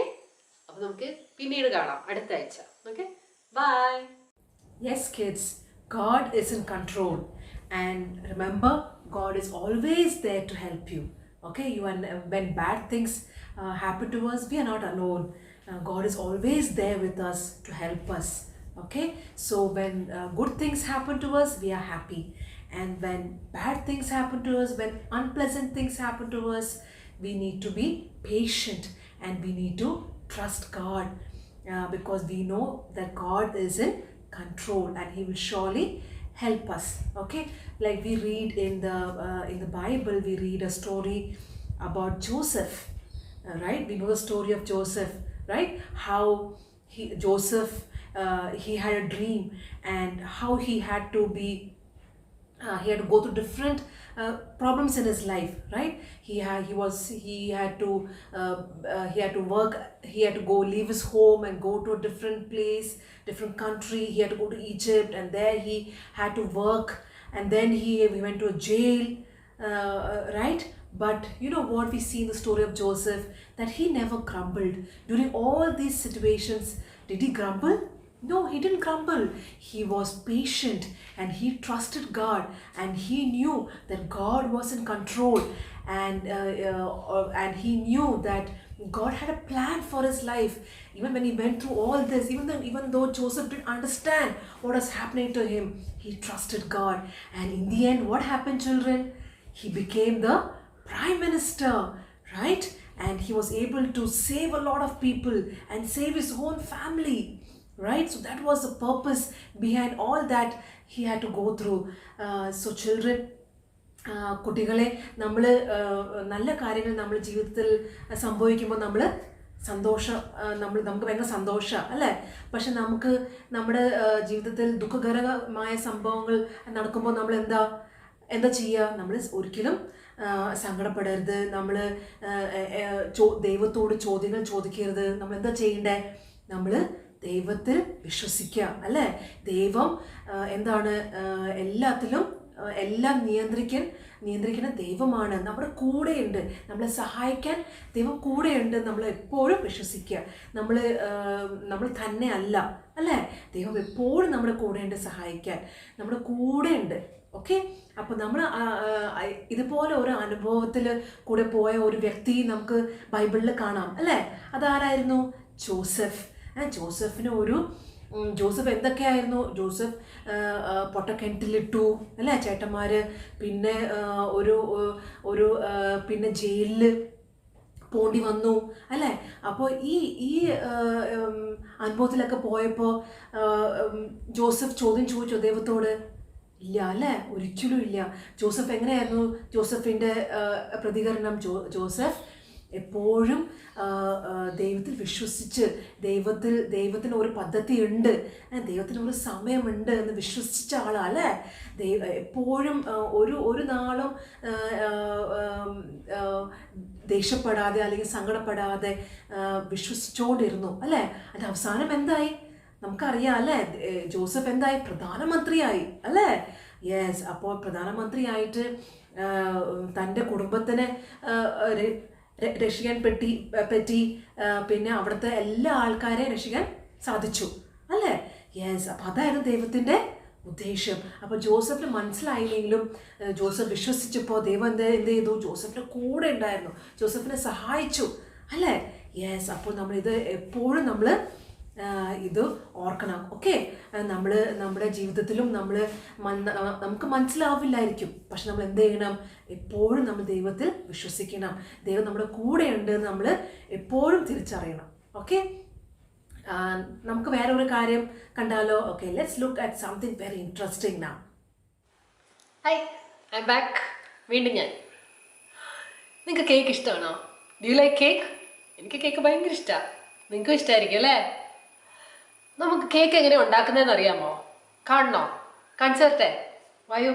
അപ്പൊ നമുക്ക് പിന്നീട് കാണാം അടുത്ത ആഴ്ച. Okay, bye. Yes, kids, God is in control, and remember, God is always there to help you. Okay, when bad things happen to us, we are not alone. God is always there with us to help us. Okay, so when good things happen to us, we are happy, and when bad things happen to us, when unpleasant things happen to us, we need to be patient and we need to trust God, because we know that God is in control and he will surely help us. Okay, like we read in the Bible, we read a story about Joseph, right? We know the story of Joseph, right? How Joseph he had a dream, and how he had to go through different problems in his life, right? He had to work. He had to go leave his home and go to a different place, different country. He had to go to Egypt, and there he had to work, and then he went to a jail, right? But you know what we see in the story of Joseph, that he never grumbled during all these situations. Did he grumble? No, he didn't grumble. He was patient and he trusted God, and he knew that God was in control, and he knew that God had a plan for his life. Even when he went through all this, even though Joseph didn't understand what was happening to him, he trusted God. And in the end, what happened, children? He became the prime minister, right? And he was able to save a lot of people and save his own family. Right? So that was the purpose behind all that he had to go through. So children, കുട്ടികളെ, നമ്മൾ നല്ല കാര്യങ്ങൾ നമ്മൾ ജീവിതത്തിൽ സംഭവിക്കുമ്പോൾ നമുക്ക് ഭയങ്കര സന്തോഷം അല്ലേ? പക്ഷെ നമുക്ക് നമ്മുടെ ജീവിതത്തിൽ ദുഃഖകരമായ സംഭവങ്ങൾ നടക്കുമ്പോൾ നമ്മൾ എന്താ ചെയ്യുക? നമ്മൾ ഒരിക്കലും സങ്കടപ്പെടരുത്. നമ്മൾ ദൈവത്തോട് ചോദ്യങ്ങൾ ചോദിക്കരുത്. നമ്മൾ എന്താ ചെയ്യണ്ടേ? നമ്മൾ ദൈവത്തിൽ വിശ്വസിക്കുക അല്ലേ? ദൈവം എന്താണ്? എല്ലാത്തിലും എല്ലാം നിയന്ത്രിക്കുന്ന ദൈവമാണ്. നമ്മുടെ കൂടെയുണ്ട്, നമ്മളെ സഹായിക്കാൻ ദൈവം കൂടെയുണ്ട്. നമ്മൾ എപ്പോഴും വിശ്വസിക്കുക. നമ്മൾ തന്നെ അല്ല അല്ലേ? ദൈവം എപ്പോഴും നമ്മുടെ കൂടെയുണ്ട്, സഹായിക്കാൻ നമ്മുടെ കൂടെയുണ്ട്. ഓക്കെ, അപ്പോൾ നമ്മൾ ഇതുപോലെ ഒരു അനുഭവത്തിൽ കൂടെ പോയ ഒരു വ്യക്തി നമുക്ക് ബൈബിളിൽ കാണാം അല്ലേ? അതാരായിരുന്നു? ജോസഫ്. ജോസഫ് എന്തൊക്കെയായിരുന്നു? ജോസഫ് പൊട്ടക്കിണറ്റിലിട്ടു അല്ലേ ചേട്ടന്മാർ, പിന്നെ പിന്നെ ജയിലിൽ പോണ്ടി വന്നു അല്ലേ? അപ്പോൾ ഈ അനുഭവത്തിലൊക്കെ പോയപ്പോൾ ജോസഫ് ചോദ്യം ചോദിച്ചോ ദൈവത്തോട്? ഇല്ല അല്ലേ? ഒരിക്കലും ഇല്ല. ജോസഫ് എങ്ങനെയായിരുന്നു ജോസഫിൻ്റെ പ്രതികരണം? ജോസഫ് എപ്പോഴും ദൈവത്തിൽ വിശ്വസിച്ച്, ദൈവത്തിന് ഒരു പദ്ധതി ഉണ്ട്, ദൈവത്തിന് ഒരു സമയമുണ്ട് എന്ന് വിശ്വസിച്ച ആളാണ് അല്ലേ? എപ്പോഴും ഒരു നാളും ദേഷ്യപ്പെടാതെ അല്ലെങ്കിൽ സങ്കടപ്പെടാതെ വിശ്വസിച്ചുകൊണ്ടിരുന്നു അല്ലേ? അതിൻ്റെ അവസാനം എന്തായി നമുക്കറിയാം അല്ലേ? ജോസഫ് എന്തായി? പ്രധാനമന്ത്രിയായി അല്ലേ? യെസ്. അപ്പോൾ പ്രധാനമന്ത്രിയായിട്ട് തൻ്റെ കുടുംബത്തിനെ രക്ഷിക്കാൻ പറ്റി, പിന്നെ അവിടുത്തെ എല്ലാ ആൾക്കാരെയും രക്ഷിക്കാൻ സാധിച്ചു അല്ലേ? യെസ്. അപ്പം അതായിരുന്നു ദൈവത്തിൻ്റെ ഉദ്ദേശം. അപ്പോൾ ജോസഫിന് മനസ്സിലായില്ലെങ്കിലും ജോസഫ് വിശ്വസിച്ചപ്പോൾ ദൈവം എന്ത് ചെയ്തു? ജോസഫിൻ്റെ കൂടെ ഉണ്ടായിരുന്നു, ജോസഫിനെ സഹായിച്ചു അല്ലേ? യെസ്. അപ്പോൾ നമ്മളിത് എപ്പോഴും ഇത് ഓർക്കണം. ഓക്കെ, നമ്മുടെ ജീവിതത്തിലും നമുക്ക് മനസ്സിലാവില്ലായിരിക്കും, പക്ഷെ നമ്മൾ എന്ത് ചെയ്യണം? എപ്പോഴും നമ്മൾ ദൈവത്തിൽ വിശ്വസിക്കണം. ദൈവം നമ്മുടെ കൂടെ ഉണ്ട് എന്ന് നമ്മൾ എപ്പോഴും തിരിച്ചറിയണം. ഓക്കെ, നമുക്ക് വേറെ ഒരു കാര്യം കണ്ടാലോ? Okay, let's look at something very interesting now. Hi, I M back. വീണ്ടും ഞാൻ. നിങ്ങൾക്ക് കേക്ക് ഇഷ്ടമാണോ? Do you like cake? എനിക്ക് കേക്ക് ഭയങ്കര ഇഷ്ടമാണ്. നിങ്ങൾക്കും ഇഷ്ടമായിരിക്കും അല്ലേ? നമുക്ക് കേക്ക് എങ്ങനെ ഉണ്ടാക്കുന്നതെന്ന് അറിയാമോ? കാണണോ? കാണിച്ചു തരട്ടെ? വായു.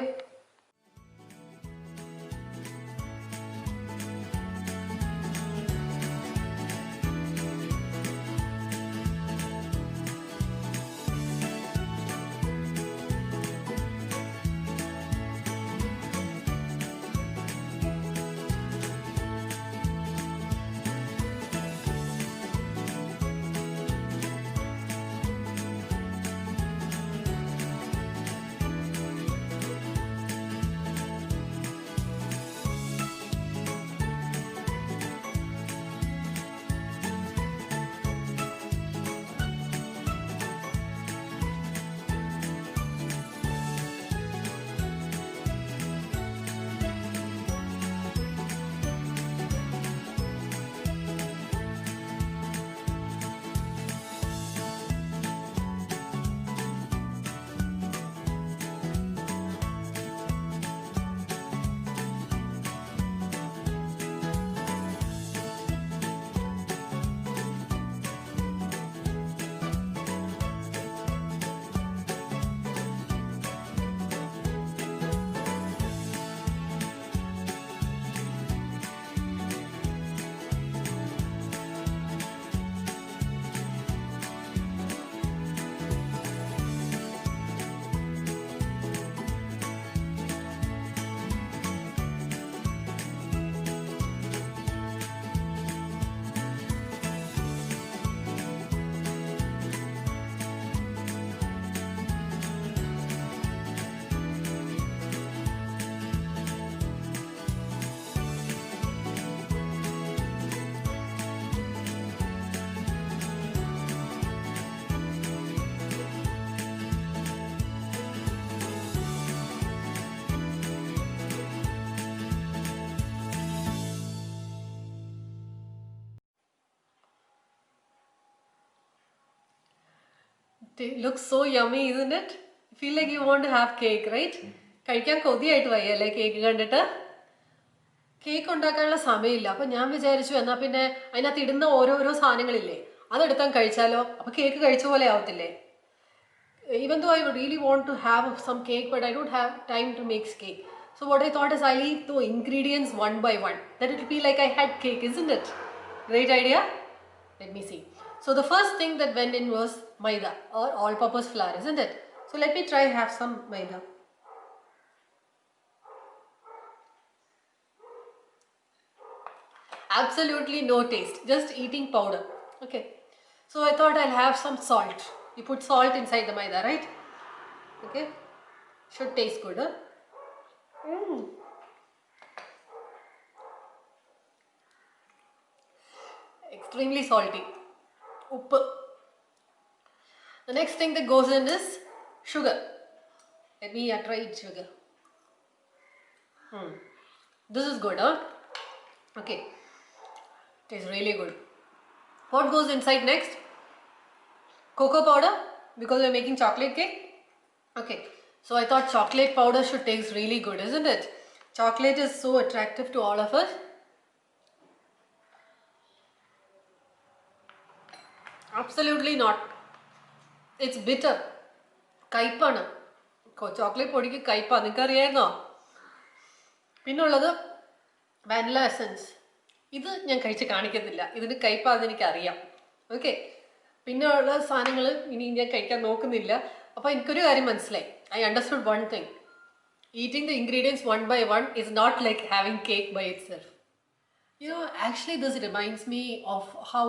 It looks so yummy, isn't it? You feel like you want to have cake, right? കഴിക്കാൻ കൊതിയായിട്ട് വയ്യല്ലേ കേക്ക് കണ്ടിട്ട്? കേക്ക് ഉണ്ടാക്കാനുള്ള സമയമില്ല. അപ്പം ഞാൻ വിചാരിച്ചു എന്നാൽ പിന്നെ അതിനകത്ത് ഇടുന്ന ഓരോരോ സാധനങ്ങളില്ലേ അതെടുത്താൽ കഴിച്ചാലോ? അപ്പം കേക്ക് കഴിച്ച പോലെ ആവത്തില്ലേ? Even though I would really want to have some cake, but I don't have time to make cake. So what I thought is I'll eat the ingredients one by one. Then it'll be like I had cake, isn't it? Great idea? Let me see. So the first thing that went in was maida or all-purpose flour, isn't it? So let me try have some maida. Absolutely no taste, just eating powder. Okay. So I thought I'll have some salt. You put salt inside the maida, right? Okay. Should taste good, huh? Extremely salty. Uppu. The next thing that goes in is sugar. Let me try it sugar. This is good, huh? Okay. Tastes really good. What goes inside next? Cocoa powder, because we're making chocolate cake. Okay. So I thought chocolate powder should taste really good, isn't it? Chocolate is so attractive to all of us. Absolutely not. It's bitter. കയ്പാണ്. Chocolate പൊടിക്ക് കയ്പാണ്. നിങ്ങൾക്ക് അറിയായിരുന്നോ? പിന്നുള്ളത് vanilla essence. ഇത് ഞാൻ കഴിച്ച് കാണിക്കത്തില്ല. ഇതിന് കയ്പാണെന്ന് എനിക്കറിയാം. ഓക്കെ. പിന്നെ ഉള്ള സാധനങ്ങൾ ഇനി ഞാൻ കഴിക്കാൻ നോക്കുന്നില്ല. അപ്പോൾ എനിക്കൊരു കാര്യം മനസ്സിലായി. I understood one thing. Eating the ingredients one by one is not like having cake by itself. You know, actually this reminds me of how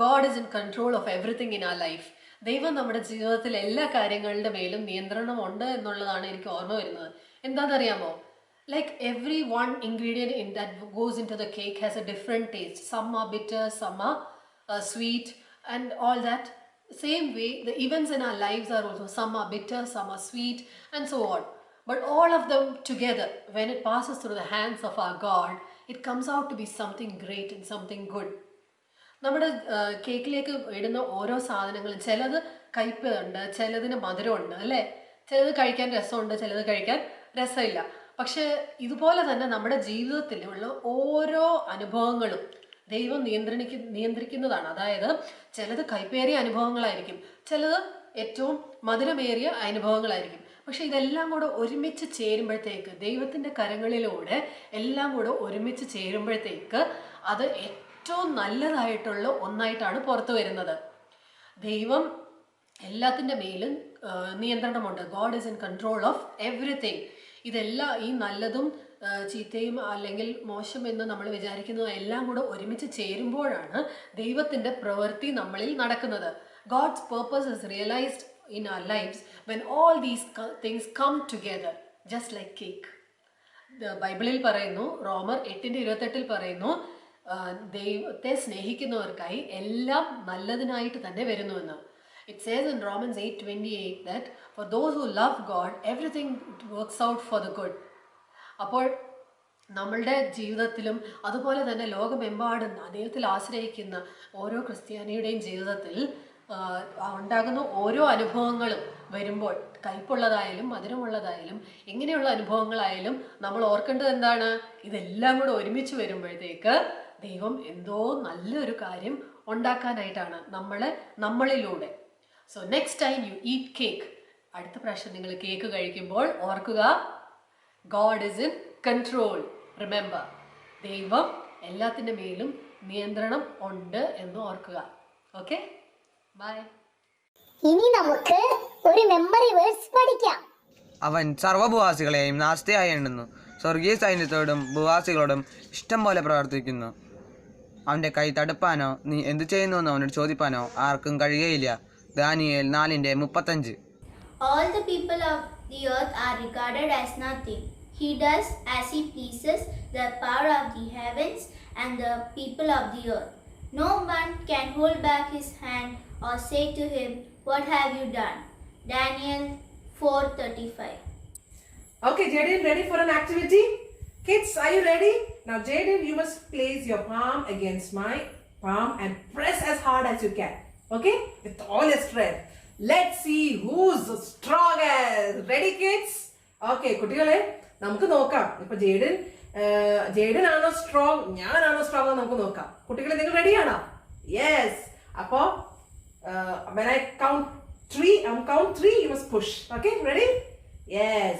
God is in control of everything in our life. ദൈവം നമ്മുടെ ജീവിതത്തിൽ എല്ലാ കാര്യങ്ങളുടെ മേലും നിയന്ത്രണമുണ്ട് എന്നുള്ളതാണ് എനിക്ക് ഓർമ്മ വരുന്നത്. എന്താണെന്നറിയാമോ? Like every one ingredient in that goes into the cake has a different taste. Some are bitter, some are sweet and all that. Same way, the events in our lives are also, some are bitter, some are sweet and so on. But all of them together, when it passes through the hands of our God, it comes out to be something great and something good. നമ്മുടെ കേക്കിലേക്ക് ഇടുന്ന ഓരോ സാധനങ്ങളും ചിലത് കയ്പ് ഉണ്ട്, ചിലതിന് മധുരമുണ്ട് അല്ലേ, ചിലത് കഴിക്കാൻ രസമുണ്ട്, ചിലത് കഴിക്കാൻ രസമില്ല. പക്ഷേ ഇതുപോലെ തന്നെ നമ്മുടെ ജീവിതത്തിലുള്ള ഓരോ അനുഭവങ്ങളും ദൈവം നിയന്ത്രിക്കുന്നതാണ്. അതായത് ചിലത് കയ്പേറിയ അനുഭവങ്ങളായിരിക്കും, ചിലത് ഏറ്റവും മധുരമേറിയ അനുഭവങ്ങളായിരിക്കും. പക്ഷെ ഇതെല്ലാം കൂടെ ഒരുമിച്ച് ചേരുമ്പോഴത്തേക്ക്, ദൈവത്തിൻ്റെ കരങ്ങളിലൂടെ എല്ലാം കൂടെ ഒരുമിച്ച് ചേരുമ്പോഴത്തേക്ക് അത് ഏറ്റവും നല്ലതായിട്ടുള്ള ഒന്നായിട്ടാണ് പുറത്തു വരുന്നത്. ദൈവം എല്ലാത്തിൻ്റെ മേലും നിയന്ത്രണമുണ്ട്. God is in control of everything. ഇതെല്ലാം ഈ നല്ലതും ചീത്തയും അല്ലെങ്കിൽ മോശം എന്ന് നമ്മൾ വിചാരിക്കുന്നത് എല്ലാം കൂടെ ഒരുമിച്ച് ചേരുമ്പോഴാണ് ദൈവത്തിൻ്റെ പ്രവൃത്തി നമ്മളിൽ നടക്കുന്നത്. God's purpose is realized in our lives when all these things come together, just like cake. ബൈബിളിൽ പറയുന്നു, റോമർ 8:28 പറയുന്നു, ദൈവത്തെ സ്നേഹിക്കുന്നവർക്കായി എല്ലാം നല്ലതിനായിട്ട് തന്നെ വരുന്നുവെന്ന്. It says in Romans 8:28 that for those who love God, everything works out for the good. അപ്പോൾ നമ്മളുടെ ജീവിതത്തിലും അതുപോലെ തന്നെ ലോകമെമ്പാടും ദൈവത്തിൽ ആശ്രയിക്കുന്ന ഓരോ ക്രിസ്ത്യാനിയുടെയും ജീവിതത്തിൽ ഉണ്ടാകുന്ന ഓരോ അനുഭവങ്ങളും വരുമ്പോൾ, കയ്പുള്ളതായാലും മധുരമുള്ളതായാലും എങ്ങനെയുള്ള അനുഭവങ്ങളായാലും നമ്മൾ ഓർക്കേണ്ടത് എന്താണ്? ഇതെല്ലാം കൂടെ ഒരുമിച്ച് വരുമ്പോഴത്തേക്ക് ദൈവം എന്തോ നല്ലൊരു കാര്യം ഉണ്ടാക്കാനായിട്ടാണ് നമ്മളിലൂടെ. So next time you eat cake, അടുത്ത പ്രാവശ്യം നിങ്ങൾ കേക്ക് കഴിക്കുമ്പോൾ ഓർക്കുക, God is in control. Remember, ദൈവം എല്ലാത്തിൻ്റെ മേലും നിയന്ത്രണം ഉണ്ട് എന്ന് ഓർക്കുക. Okay, bye. ഇനി നമുക്ക് ഒരു മെമ്മറി വേഴ്സ് പഠിക്കാം. അവൻ സർവ്വഭൂവാസികളെയും നാസ്തിയായി എണ്ണുന്നു, സ്വർഗീയ സൈന്യത്തോടും ഭൂവാസികളോടും ഇഷ്ടം പോലെ പ്രവർത്തിക്കുന്നു. അവൻ്റെ കൈ തടുപ്പാനോ നീ എന്തു ചെയ്യുന്നുവെന്ന് അവനോട് ചോദിപ്പാനോ ആർക്കും കഴിയുകയില്ല. Daniel 4:35. All the people of the earth are regarded as nothing. He does as he pleases, the power of the heavens and the people of the earth. No one can hold back his hand or say to him, "What have you done?" Daniel 4:35. Okay, Jaden, ready for an activity? Kids, are you ready? Now, Jaden, you must place your palm against my palm and press as hard as you can. Okay? With all your strength. Let's see who's the strongest. Ready, kids? Okay, കുട്ടികളെ നമുക്ക് നോക്കാം. ഇപ്പൊ Jadon ആണോ strong, ഞാനാണോ strong, നമുക്ക് നോക്കാം. കുട്ടികളെ നിങ്ങൾ റെഡിയാണോ? യെസ്. അപ്പോ when I count 3, you must push. Okay, ready? Yes.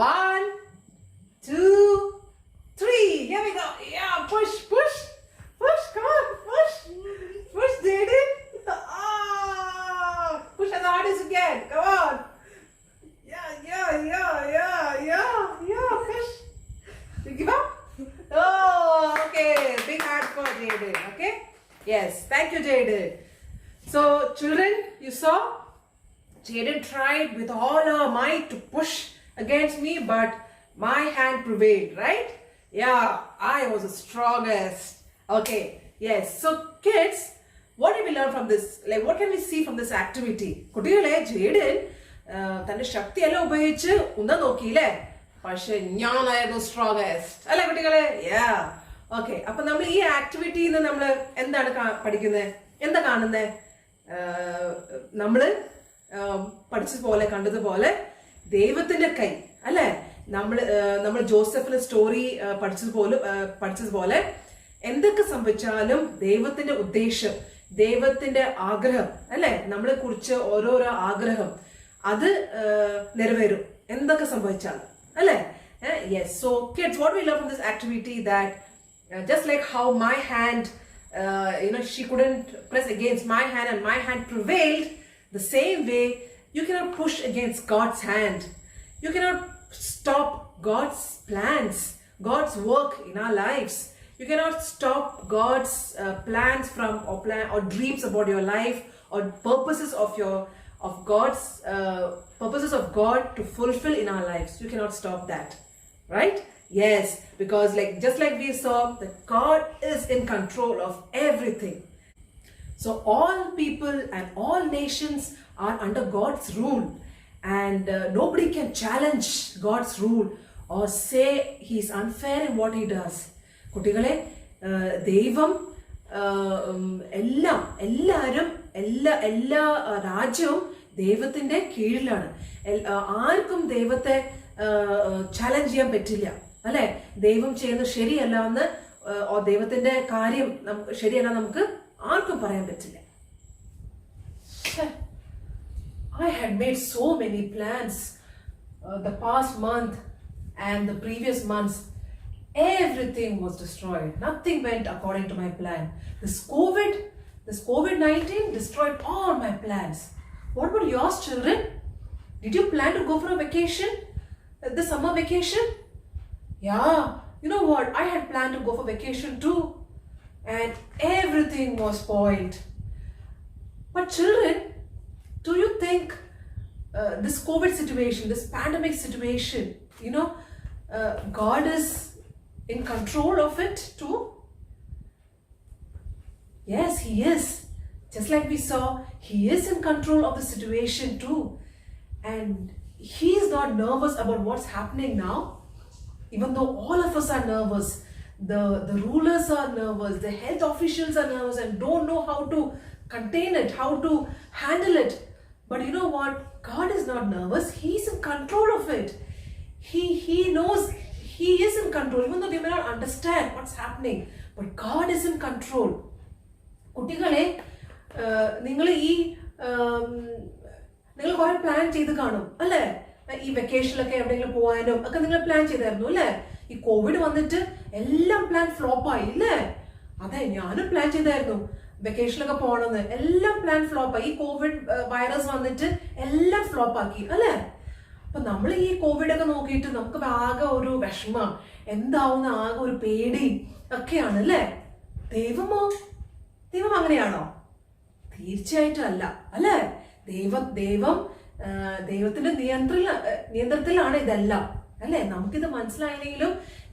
1, 2, 3. Here we go. Yeah, push. Come on, push, Jaden. Push as hard as you can. Come on. Yeah. Push. You give up? Oh, okay. Big hand for Jaden. Okay. Yes. Thank you, Jaden. So, children, you saw Jaden tried with all her might to push against me, but my hand prevailed, right? Yeah, I was the strongest. Okay. Yes. So, kids, what did we learn from this? Like, what can we see from this activity? കുട്ടികളെ Jadon തന്റെ ശക്തിയെല്ലാം ഉപയോഗിച്ച് ഉന്താൻ നോക്കിയില്ലേ, പക്ഷെ ഞാനായിരുന്നു strongest അല്ലേ കുട്ടികളെ? യാ. Okay, അപ്പൊ നമ്മൾ ഈ ആക്ടിവിറ്റിയിൽ നിന്ന് നമ്മൾ എന്താണ് പഠിക്കുന്നത്, എന്താ കാണുന്നത്? നമ്മള് പഠിച്ചതുപോലെ കണ്ടതുപോലെ ദൈവത്തിന്റെ കൈ അല്ലെ, നമ്മൾ ജോസഫിന്റെ സ്റ്റോറി പഠിച്ചതുപോലെ എന്തൊക്കെ സംഭവിച്ചാലും ദൈവത്തിന്റെ ഉദ്ദേശം, ദൈവത്തിന്റെ ആഗ്രഹം അല്ലെ, നമ്മളെ കുറിച്ച് ഓരോരോ ആഗ്രഹം അത് നിറവേറും എന്തൊക്കെ സംഭവിച്ചാലും അല്ലെ? Yes. So kids, what we learn from this activity that just like how my hand she couldn't press against my hand and my hand prevailed, the same way you cannot push against God's hand. You cannot stop God's plans, God's work in our lives. You cannot stop God's plans from or dreams about your life or purposes of God's purposes of God to fulfill in our lives. You cannot stop that, right? Yes, because just like we saw that God is in control of everything. So all people and all nations are under God's rule, and nobody can challenge God's rule or say he's unfair in what he does. കുട്ടികളെ, ദൈവം എല്ലാവരും എല്ലാ രാജ്യവും ദൈവത്തിന്റെ കീഴിലാണ്. ആർക്കും ദൈവത്തെ challenge ചെയ്യാൻ പറ്റില്ല, അല്ലെ? ദൈവം ചെയ്യുന്നത് ശരിയല്ല എന്ന്, ദൈവത്തിന്റെ കാര്യം ശരിയല്ല നമുക്ക് ആർക്കും പറയാൻ പറ്റില്ല. I had made so many plans the past month and the previous months. Everything was destroyed. Nothing went according to my plan. This COVID-19 destroyed all my plans. What about yours, children? Did you plan to go for a vacation? The summer vacation? Yeah, you know what? I had planned to go for vacation too. And everything was spoiled. But children, do you think this COVID situation, this pandemic situation, God is in control of it too? Yes, He is. Just like we saw, He is in control of the situation too. And He is not nervous about what's happening now. Even though all of us are nervous, the rulers are nervous, the health officials are nervous and don't know how to contain it, how to handle it. But you know what? God is not nervous. He's in control of it. He knows He is in control, even though we may not understand what's happening. But God is in control. കുട്ടികളെ, നിങ്ങൾ കുറെ plan ചെയ്ത് കാണും അല്ലേ? ഈ വെക്കേഷനിലൊക്കെ എവിടെയെങ്കിലും പോകാനും ഒക്കെ നിങ്ങൾ പ്ലാൻ ചെയ്തായിരുന്നു അല്ലേ? ഈ കോവിഡ് വന്നിട്ട് എല്ലാം പ്ലാൻ ഫ്ലോപ്പായി ഇല്ലേ? അതെ, ഞാനും പ്ലാൻ ചെയ്തായിരുന്നു വെക്കേഷനിലൊക്കെ പോകണമെന്ന്. എല്ലാം പ്ലാൻ ഫ്ലോപ്പായി. ഈ കോവിഡ് വൈറസ് വന്നിട്ട് എല്ലാം ഫ്ലോപ്പാക്കി അല്ലേ? അപ്പൊ നമ്മൾ ഈ കോവിഡ് ഒക്കെ നോക്കിയിട്ട് നമുക്ക് ആകെ ഒരു വിഷമം, എന്താവുന്ന ആകെ ഒരു പേടി ഒക്കെയാണ് അല്ലേ? ദൈവം അങ്ങനെയാണോ? തീർച്ചയായിട്ടും അല്ല, അല്ലേ? ദൈവത്തിന്റെ നിയന്ത്രണത്തിലാണ് ഇതെല്ലാം, അല്ലെ? നമുക്കിത് മനസ്സിലായില്ലെങ്കിലും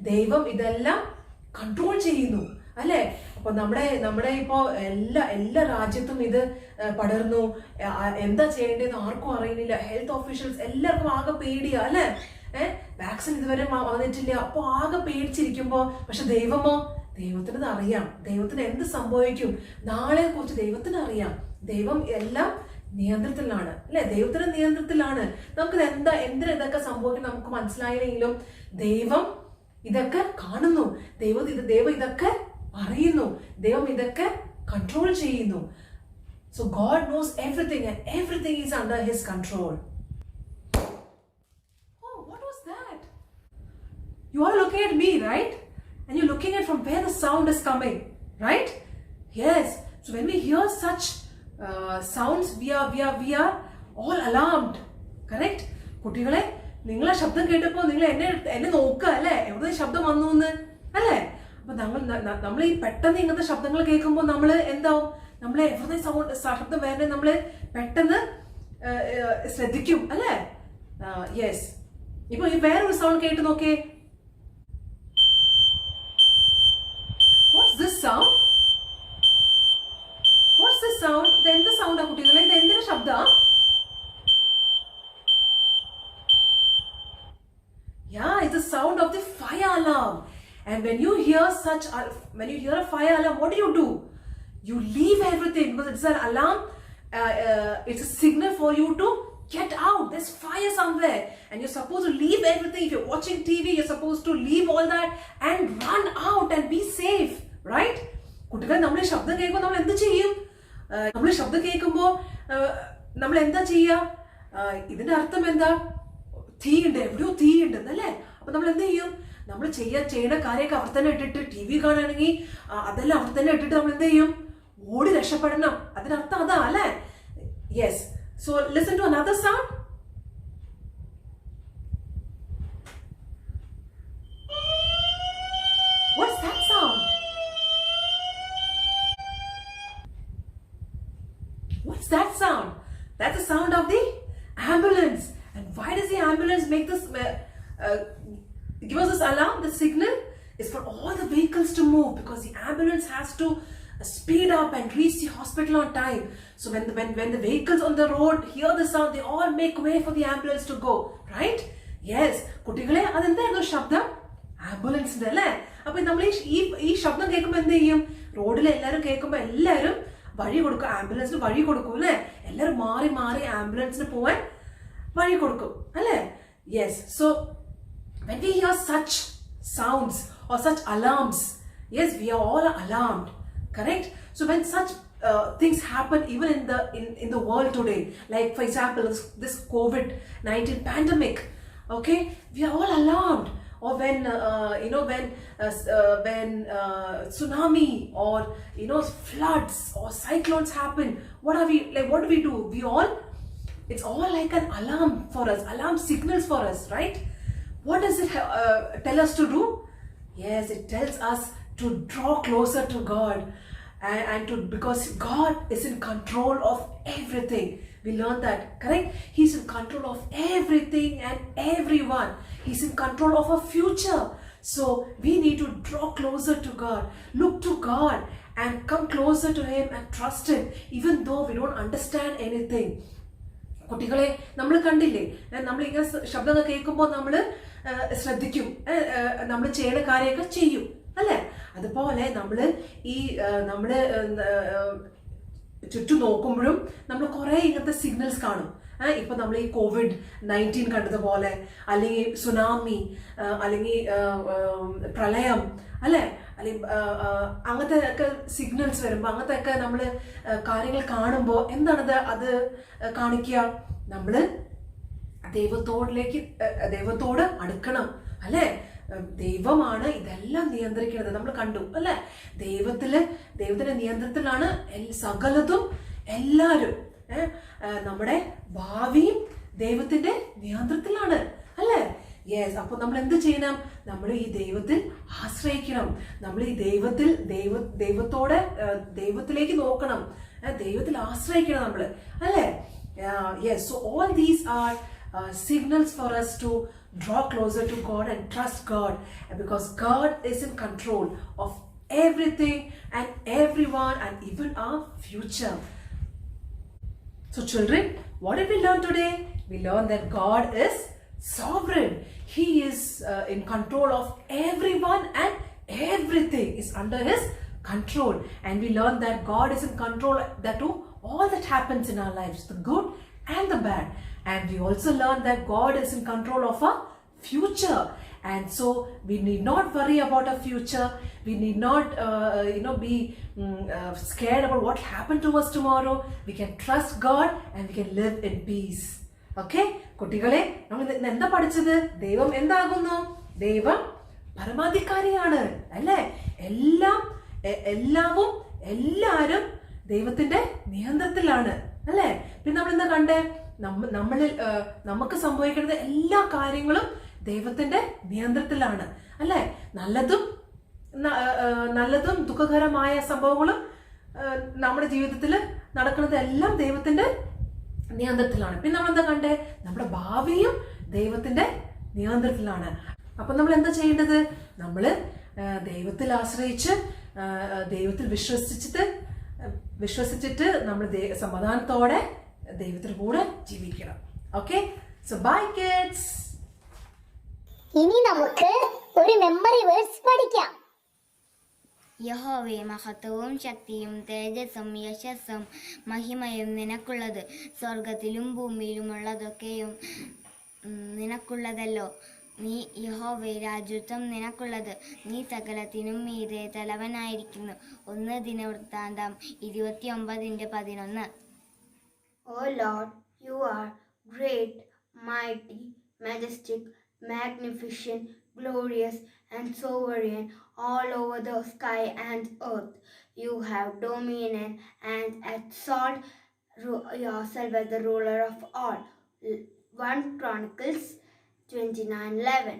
ദൈവം ഇതെല്ലാം കൺട്രോൾ ചെയ്യുന്നു, അല്ലെ? അപ്പൊ നമ്മുടെ ഇപ്പോ എല്ലാ രാജ്യത്തും ഇത് പടർന്നു. എന്താ ചെയ്യേണ്ടതെന്ന് ആർക്കും അറിയുന്നില്ല. ഹെൽത്ത് ഓഫീഷ്യൽസ് എല്ലാവർക്കും ആകെ പേടിയാ, അല്ലെ? വാക്സിൻ ഇതുവരെ വന്നിട്ടില്ല. അപ്പൊ ആകെ പേടിച്ചിരിക്കുമ്പോ, പക്ഷെ ദൈവത്തിന് അറിയാം. ദൈവത്തിന് എന്ത് സംഭവിക്കും നാളെ കുറിച്ച് ദൈവത്തിന് അറിയാം. ദൈവം എല്ലാം നിയന്ത്രണത്തിലാണ്, അല്ലെ? ദൈവത്തിന്റെ നിയന്ത്രണത്തിലാണ്. നമുക്ക് എന്തിനാ ഇതൊക്കെ സംഭവിക്കും നമുക്ക് മനസ്സിലായില്ലെങ്കിലും ദൈവം ഇതൊക്കെ കാണുന്നു. ദൈവം ഇതൊക്കെ അറിയുന്നു. ദൈവം ഇതൊക്കെ കൺട്രോൾ ചെയ്യുന്നു. So God knows everything and everything is under His control. Oh, what was that? You are looking at me, right? And you're looking at from where the sound is coming, right? Yes. So when we hear such sounds, we are all alarmed, correct? കുട്ടികളെ, നിങ്ങൾ ആ ശബ്ദം കേട്ടപ്പോ നിങ്ങൾ എന്നെ നോക്കുക അല്ലേ? എവിടെ ശബ്ദം വന്നു എന്ന്, അല്ലേ? അപ്പൊ നമ്മൾ ഈ പെട്ടെന്ന് ഇങ്ങനത്തെ ശബ്ദങ്ങൾ കേൾക്കുമ്പോൾ നമ്മൾ എന്താവും? നമ്മളെ എവിടെ ശബ്ദം വേണ്ടത് നമ്മള് പെട്ടെന്ന് ശ്രദ്ധിക്കും, അല്ലേ? യെസ്. ഇപ്പൊ ഈ വേറൊരു സൗണ്ട് കേട്ട് നോക്കേ. What's this sound? What's this sound? ഇത് എന്ത് സൗണ്ടാ കുട്ടികളെ? ഇത് എന്തിന്റെ ശബ്ദാ? Yeah, it's the sound of the fire alarm. And when you hear a fire alarm, what do? You leave everything because it's an alarm. It's a signal for you to get out. There's fire somewhere, and you're supposed to leave everything. If you're watching TV, you're supposed to leave all that and run out and be safe, right? കുട്ടികൾ, നമ്മൾ ശബ്ദം കേൾക്കുമ്പോൾ നമ്മൾ എന്ത് ചെയ്യും? നമ്മൾ ശബ്ദം കേൾക്കുമ്പോൾ നമ്മൾ എന്താ ചെയ്യുക? ഇതിന്റെ അർത്ഥം എന്താ? തീയുണ്ട്, എവിടെയോ തീയുണ്ട് എന്നല്ലേ? അപ്പൊ നമ്മൾ എന്ത് ചെയ്യും? നമ്മൾ ചെയ്യേണ്ട കാര്യമൊക്കെ അവർ തന്നെ ഇട്ടിട്ട്, TV കാണുകയാണെങ്കിൽ അതെല്ലാം അവർ തന്നെ ഇട്ടിട്ട് നമ്മൾ എന്ത് ചെയ്യും? ഓടി രക്ഷപ്പെടണം. അതിനർത്ഥം അതാ, അല്ലേ? Yes. So listen to another sound. What's that sound? What's that sound? That's the sound of the ambulance. And why does the ambulance make this give us this alarm? The signal is for all the vehicles to move, because the ambulance has to speed up and reach the hospital on time. So when the vehicles on the road hear the sound, they all make way for the ambulance to go, right? Yes. കുട്ടികളെ, അതെന്തായിരുന്നു ശബ്ദം? ആംബുലൻസിന്റെ, അല്ലേ? അപ്പൊ നമ്മൾ ഈ ശബ്ദം കേൾക്കുമ്പോൾ എന്ത് ചെയ്യും? റോഡിൽ എല്ലാവരും കേൾക്കുമ്പോൾ എല്ലാവരും വഴി കൊടുക്കും, ആംബുലൻസിന് വഴി കൊടുക്കും അല്ലേ? എല്ലാവരും മാറി മാറി ആംബുലൻസിന് പോവാൻ വഴി കൊടുക്കും അല്ലേ? Yes. So when we hear such sounds or such alarms, yes, we are all alarmed, correct? So when such things happen even in the world today, like for example this COVID-19 pandemic, okay, we are all alarmed. Or when when tsunami or floods or cyclones happen, what do we do? It's all like an alarm for us, alarm signals for us, right? What does it tell us to do? Yes, it tells us to draw closer to God, and because God is in control of everything. We learned that, correct? He's in control of everything and everyone. He's in control of our future. So we need to draw closer to God, look to God and come closer to Him and trust Him, even though we don't understand anything. കുട്ടികളെ നമ്മൾ കണ്ടില്ലേ, നമ്മളിങ്ങനെ ശബ്ദങ്ങൾ കേൾക്കുമ്പോൾ നമ്മൾ ശ്രദ്ധിക്കും, നമ്മൾ ചെയ്യുന്ന കാര്യമൊക്കെ ചെയ്യും അല്ലേ? അതുപോലെ നമ്മൾ ചുറ്റും നോക്കുമ്പോഴും നമ്മൾ കുറേ ഇങ്ങനത്തെ സിഗ്നൽസ് കാണും. ഇപ്പൊ നമ്മൾ ഈ COVID-19 കണ്ടതുപോലെ, അല്ലെങ്കിൽ സുനാമി, അല്ലെങ്കിൽ പ്രളയം അല്ലെ, അല്ലെങ്കിൽ അങ്ങനത്തെ ഒക്കെ സിഗ്നൽസ് വരുമ്പോൾ, അങ്ങനത്തെ ഒക്കെ നമ്മൾ കാര്യങ്ങൾ കാണുമ്പോൾ എന്താണത് അത് കാണിക്കുക? നമ്മൾ ദൈവത്തോട് അടുക്കണം അല്ലെ? ദൈവമാണ് ഇതെല്ലാം നിയന്ത്രിക്കുന്നത്. നമ്മൾ കണ്ടു അല്ലെ? ദൈവത്തിന്റെ നിയന്ത്രണത്തിലാണ് സകലതും, എല്ലാവരും. നമ്മുടെ ഭാവിയും ദൈവത്തിന്റെ നിയന്ത്രണത്തിലാണ് അല്ലെ? യെസ്. അപ്പൊ നമ്മൾ എന്ത് ചെയ്യണം? നമ്മൾ ഈ ദൈവത്തിൽ ആശ്രയിക്കണം. നമ്മൾ ഈ ദൈവത്തിലേക്ക് നോക്കണം, ദൈവത്തിൽ ആശ്രയിക്കണം നമ്മൾ അല്ലെ? Yes. So all these are signals for us to draw closer to God and trust God, because God is in control of everything and everyone and even our future. So children, what did we learn today? We learned that God is sovereign. He is in control of everyone and everything is under His control. And we learned that God is in control that too all that happens in our lives, the good and the bad. And we also learned that God is in control of our future. And so we need not worry about our future. We need not be scared about what happened to us tomorrow. We can trust God and we can live in peace. Okay? കുട്ടികളെ, നമ്മൾ എന്താ പഠിച്ചത്? ദൈവം എന്താകുന്നു? ദൈവം പരമാധികാരിയാണ് അല്ലേ? എല്ലാവരും ദൈവത്തിന്റെ നിയന്ത്രണത്തിലാണ് അല്ലേ? പിന്നെ നമ്മൾ എന്താ കണ്ടേ? നമുക്ക് സംഭവിക്കുന്നത് എല്ലാ കാര്യങ്ങളും ദൈവത്തിന്റെ നിയന്ത്രണത്തിലാണ് അല്ലെ? നല്ലതും ദുഃഖകരമായ സംഭവങ്ങളും നമ്മുടെ ജീവിതത്തിൽ നടക്കുന്നത് എല്ലാം ദൈവത്തിന്റെ നിയന്ത്രണത്തിലാണ്. പിന്നെ നമ്മൾ എന്താ കണ്ടേ? നമ്മുടെ ഭാവിയും ദൈവത്തിന്റെ നിയന്ത്രണത്തിലാണ്. അപ്പൊ നമ്മൾ എന്താ ചെയ്യേണ്ടത്? നമ്മൾ ദൈവത്തിൽ ആശ്രയിച്ച്, ദൈവത്തിൽ വിശ്വസിച്ചിട്ട് നമ്മൾ സമാധാനത്തോടെ ദൈവത്തിന് കൂടെ ജീവിക്കണം. ഓക്കെ? So bye kids. ഇനി നമുക്ക് ഒരു മെമ്മറി വേർഡ്സ് പഠിക്കാം. യഹോവേ, മഹത്വവും ശക്തിയും തേജസ്സും യശസ്സും മഹിമയും നിനക്കുള്ളത്. സ്വർഗത്തിലും ഭൂമിയിലുമുള്ളതൊക്കെയും നിനക്കുള്ളതല്ലോ. നീ യഹോവേ, രാജ്യത്വം നിനക്കുള്ളത്. നീ സകലത്തിനും മീതെ തലവനായിരിക്കുന്നു. 1 ദിനവൃത്താന്തം 29:11. O Lord, you are great, mighty, majestic, magnificent, glorious, and sovereign all over the sky and earth. You have dominion and exalt yourself as the ruler of all. 1 Chronicles 29:11.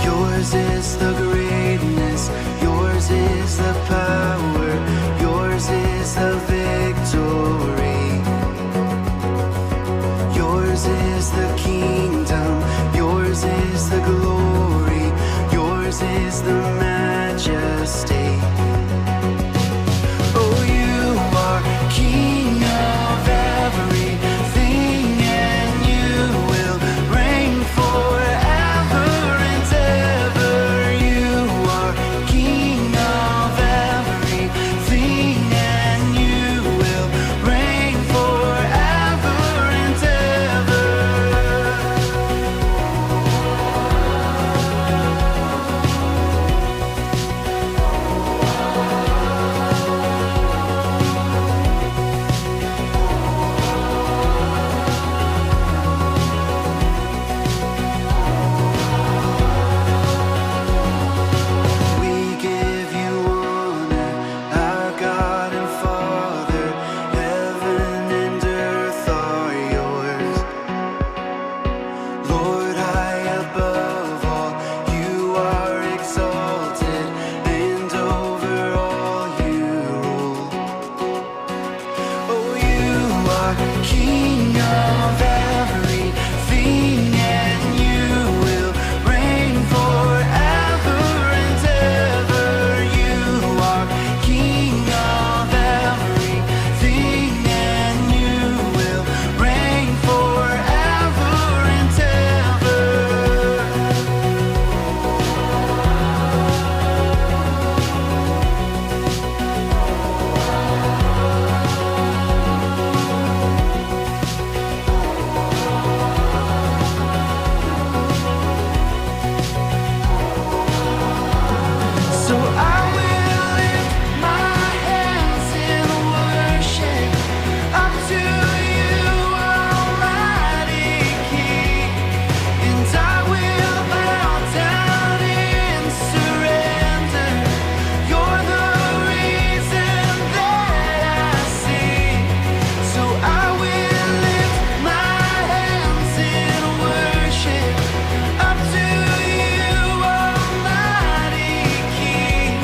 Yours is the greatness, yours is the power, yours is the victory. are King of everything, and you will reign forever and ever. You are King of everything, and you will reign forever and ever. So I will lift my hands in worship up to you, Almighty King, and I will bow down in surrender. You're the reason that I sing. So I will lift my hands in worship up to you, Almighty King,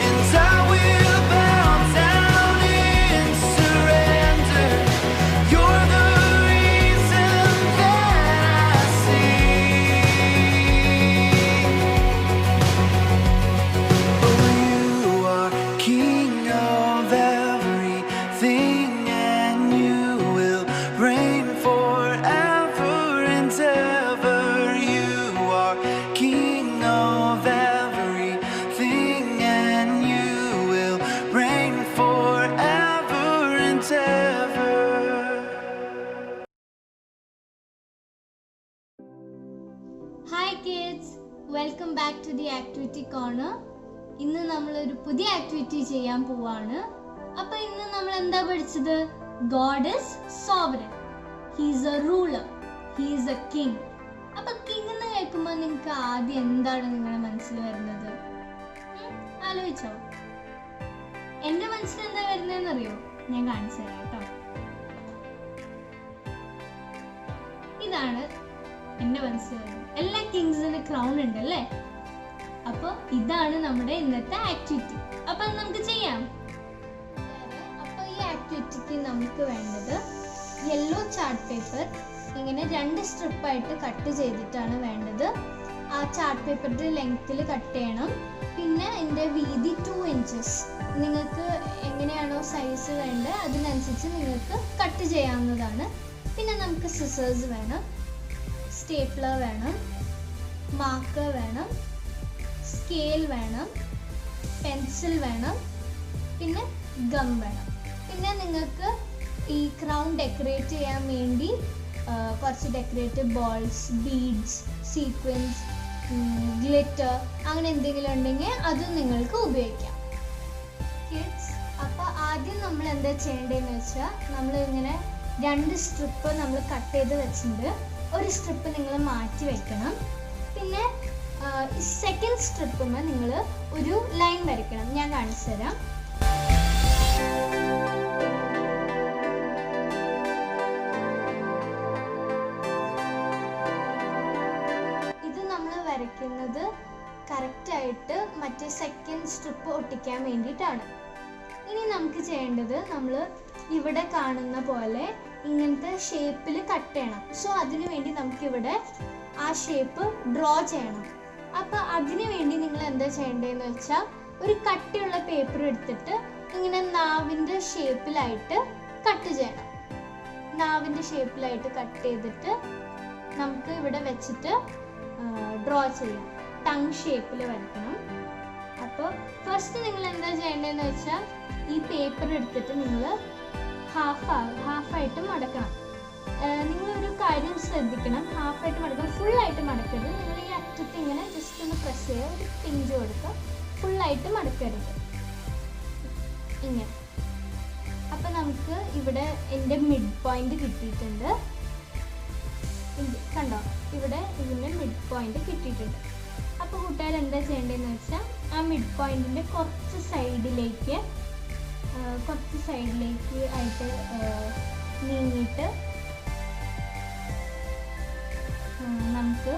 and I will bow down in surrender. You're the reason that I sing. Oh, you are King of everything, and you will reign forever and ever. You are King of everything, and you will reign forever and ever. Hi kids, welcome back to the activity corner. ഇന്ന് നമ്മളൊരു പുതിയ activity ചെയ്യാൻ പോവാണ്. അപ്പോൾ ഇന്ന് നമ്മൾ എന്താ പഠിച്ചത്? God is sovereign. He is a ruler. He is a king. അപ്പോൾ കിങ് എന്ന് കേൾക്കുമ്പോൾ നിങ്ങൾക്ക് ആദ്യം എന്താണ് നിങ്ങളുടെ മനസ്സിൽ വരുന്നത്? ആലോചിച്ചോ? എൻ്റെ മനസ്സിൽ എന്താ വരുന്നതെന്ന് അറിയോ? ഞാൻ കാണിച്ചു തരാം കേട്ടോ. ഇതാണ് എൻ്റെ മനസ്സിൽ വരുന്നത്. എല്ലാ കിങ്സിന് ക്രൗൺ ഉണ്ട് അല്ലേ? അപ്പോൾ ഇതാണ് നമ്മുടെ ഇന്നത്തെ ആക്ടിവിറ്റി. അപ്പോൾ അത് നമുക്ക് ചെയ്യാം. അപ്പോൾ ഈ ആക്ടിവിറ്റിക്ക് നമുക്ക് വേണ്ടത് യെല്ലോ ചാർട്ട് പേപ്പർ ഇങ്ങനെ 2 സ്ട്രിപ്പായിട്ട് കട്ട് ചെയ്തിട്ടാണ് വേണ്ടത്. ആ ചാർട്ട് പേപ്പറിൻ്റെ ലെങ്ത്തിൽ കട്ട് ചെയ്യണം. പിന്നെ ഇതിൻ്റെ വീതി 2 ഇഞ്ചസ്. നിങ്ങൾക്ക് എങ്ങനെയാണോ സൈസ് വേണ്ടത് അതിനനുസരിച്ച് നിങ്ങൾക്ക് കട്ട് ചെയ്യാവുന്നതാണ്. പിന്നെ നമുക്ക് സിസേഴ്സ് വേണം, സ്റ്റേപ്ലർ വേണം, മാർക്കർ വേണം, സ്കെയിൽ വേണം, പെൻസിൽ വേണം, പിന്നെ ഗം വേണം. പിന്നെ നിങ്ങൾക്ക് ഈ ക്രൗൺ ഡെക്കറേറ്റ് ചെയ്യാൻ വേണ്ടി കുറച്ച് decorative balls, beads, sequence, glitter അങ്ങനെ എന്തെങ്കിലും ഉണ്ടെങ്കിൽ അത് നിങ്ങൾക്ക് ഉപയോഗിക്കാം. കിഡ്സ്, അപ്പോൾ ആദ്യം നമ്മൾ എന്താ ചെയ്യേണ്ടതെന്ന് വെച്ചാൽ നമ്മൾ ഇങ്ങനെ 2 സ്ട്രിപ്പ് നമ്മൾ കട്ട് ചെയ്ത് വെച്ചിട്ടുണ്ട്. ഒരു സ്ട്രിപ്പ് നിങ്ങൾ മാറ്റി വെക്കണം. പിന്നെ സെക്കൻഡ് സ്ട്രിപ്പിന് നിങ്ങൾ ഒരു ലൈൻ വരയ്ക്കണം. ഞാൻ കാണിച്ചു തരാം. ഇത് നമ്മൾ വരയ്ക്കുന്നത് കറക്റ്റായിട്ട് മറ്റേ സെക്കൻഡ് സ്ട്രിപ്പ് ഒട്ടിക്കാൻ വേണ്ടിയിട്ടാണ്. ഇനി നമുക്ക് ചെയ്യേണ്ടത് നമ്മൾ ഇവിടെ കാണുന്ന പോലെ ഇങ്ങനത്തെ ഷേപ്പിൽ കട്ട് ചെയ്യണം. സോ അതിനു വേണ്ടി നമുക്കിവിടെ ആ ഷേപ്പ് ഡ്രോ ചെയ്യണം. അപ്പോൾ അതിനു വേണ്ടി നിങ്ങൾ എന്താ ചെയ്യേണ്ടതെന്ന് വെച്ചാൽ ഒരു കട്ടിയുള്ള പേപ്പർ എടുത്തിട്ട് ഇങ്ങനെ നാവിൻ്റെ ഷേപ്പിലായിട്ട് കട്ട് ചെയ്യണം. നാവിൻ്റെ ഷേപ്പിലായിട്ട് കട്ട് ചെയ്തിട്ട് നമുക്ക് ഇവിടെ വെച്ചിട്ട് ഡ്രോ ചെയ്യാം. ടങ് ഷേപ്പിൽ വരയ്ക്കണം. അപ്പോൾ ഫസ്റ്റ് നിങ്ങൾ എന്താ ചെയ്യേണ്ടതെന്ന് വെച്ചാൽ ഈ പേപ്പർ എടുത്തിട്ട് നിങ്ങൾ ഹാഫായിട്ട് മടക്കണം. നിങ്ങളൊരു കാര്യം ശ്രദ്ധിക്കണം, ഹാഫായിട്ട് മടക്കണം, ഫുള്ളായിട്ട് മടക്കരുത്. നിങ്ങൾ ഈ അറ്റത്ത് ഇങ്ങനെ ജസ്റ്റ് ഒന്ന് പ്രസ് ചെയ്യുക, ഒരു പിഞ്ച് കൊടുക്കുക. ഫുള്ളായിട്ട് മടക്കരുത്, ഇങ്ങനെ. അപ്പം നമുക്ക് ഇവിടെ എൻ്റെ മിഡ് പോയിന്റ് കിട്ടിയിട്ടുണ്ട്. കണ്ടോ, ഇവിടെ ഇതിൻ്റെ മിഡ് പോയിന്റ് കിട്ടിയിട്ടുണ്ട്. അപ്പോൾ കൂട്ടുകാർ എന്താ ചെയ്യേണ്ടതെന്ന് വെച്ചാൽ ആ മിഡ് പോയിന്റിൻ്റെ കുറച്ച് സൈഡിലേക്ക് ആയിട്ട് നീങ്ങിയിട്ട് നമുക്ക്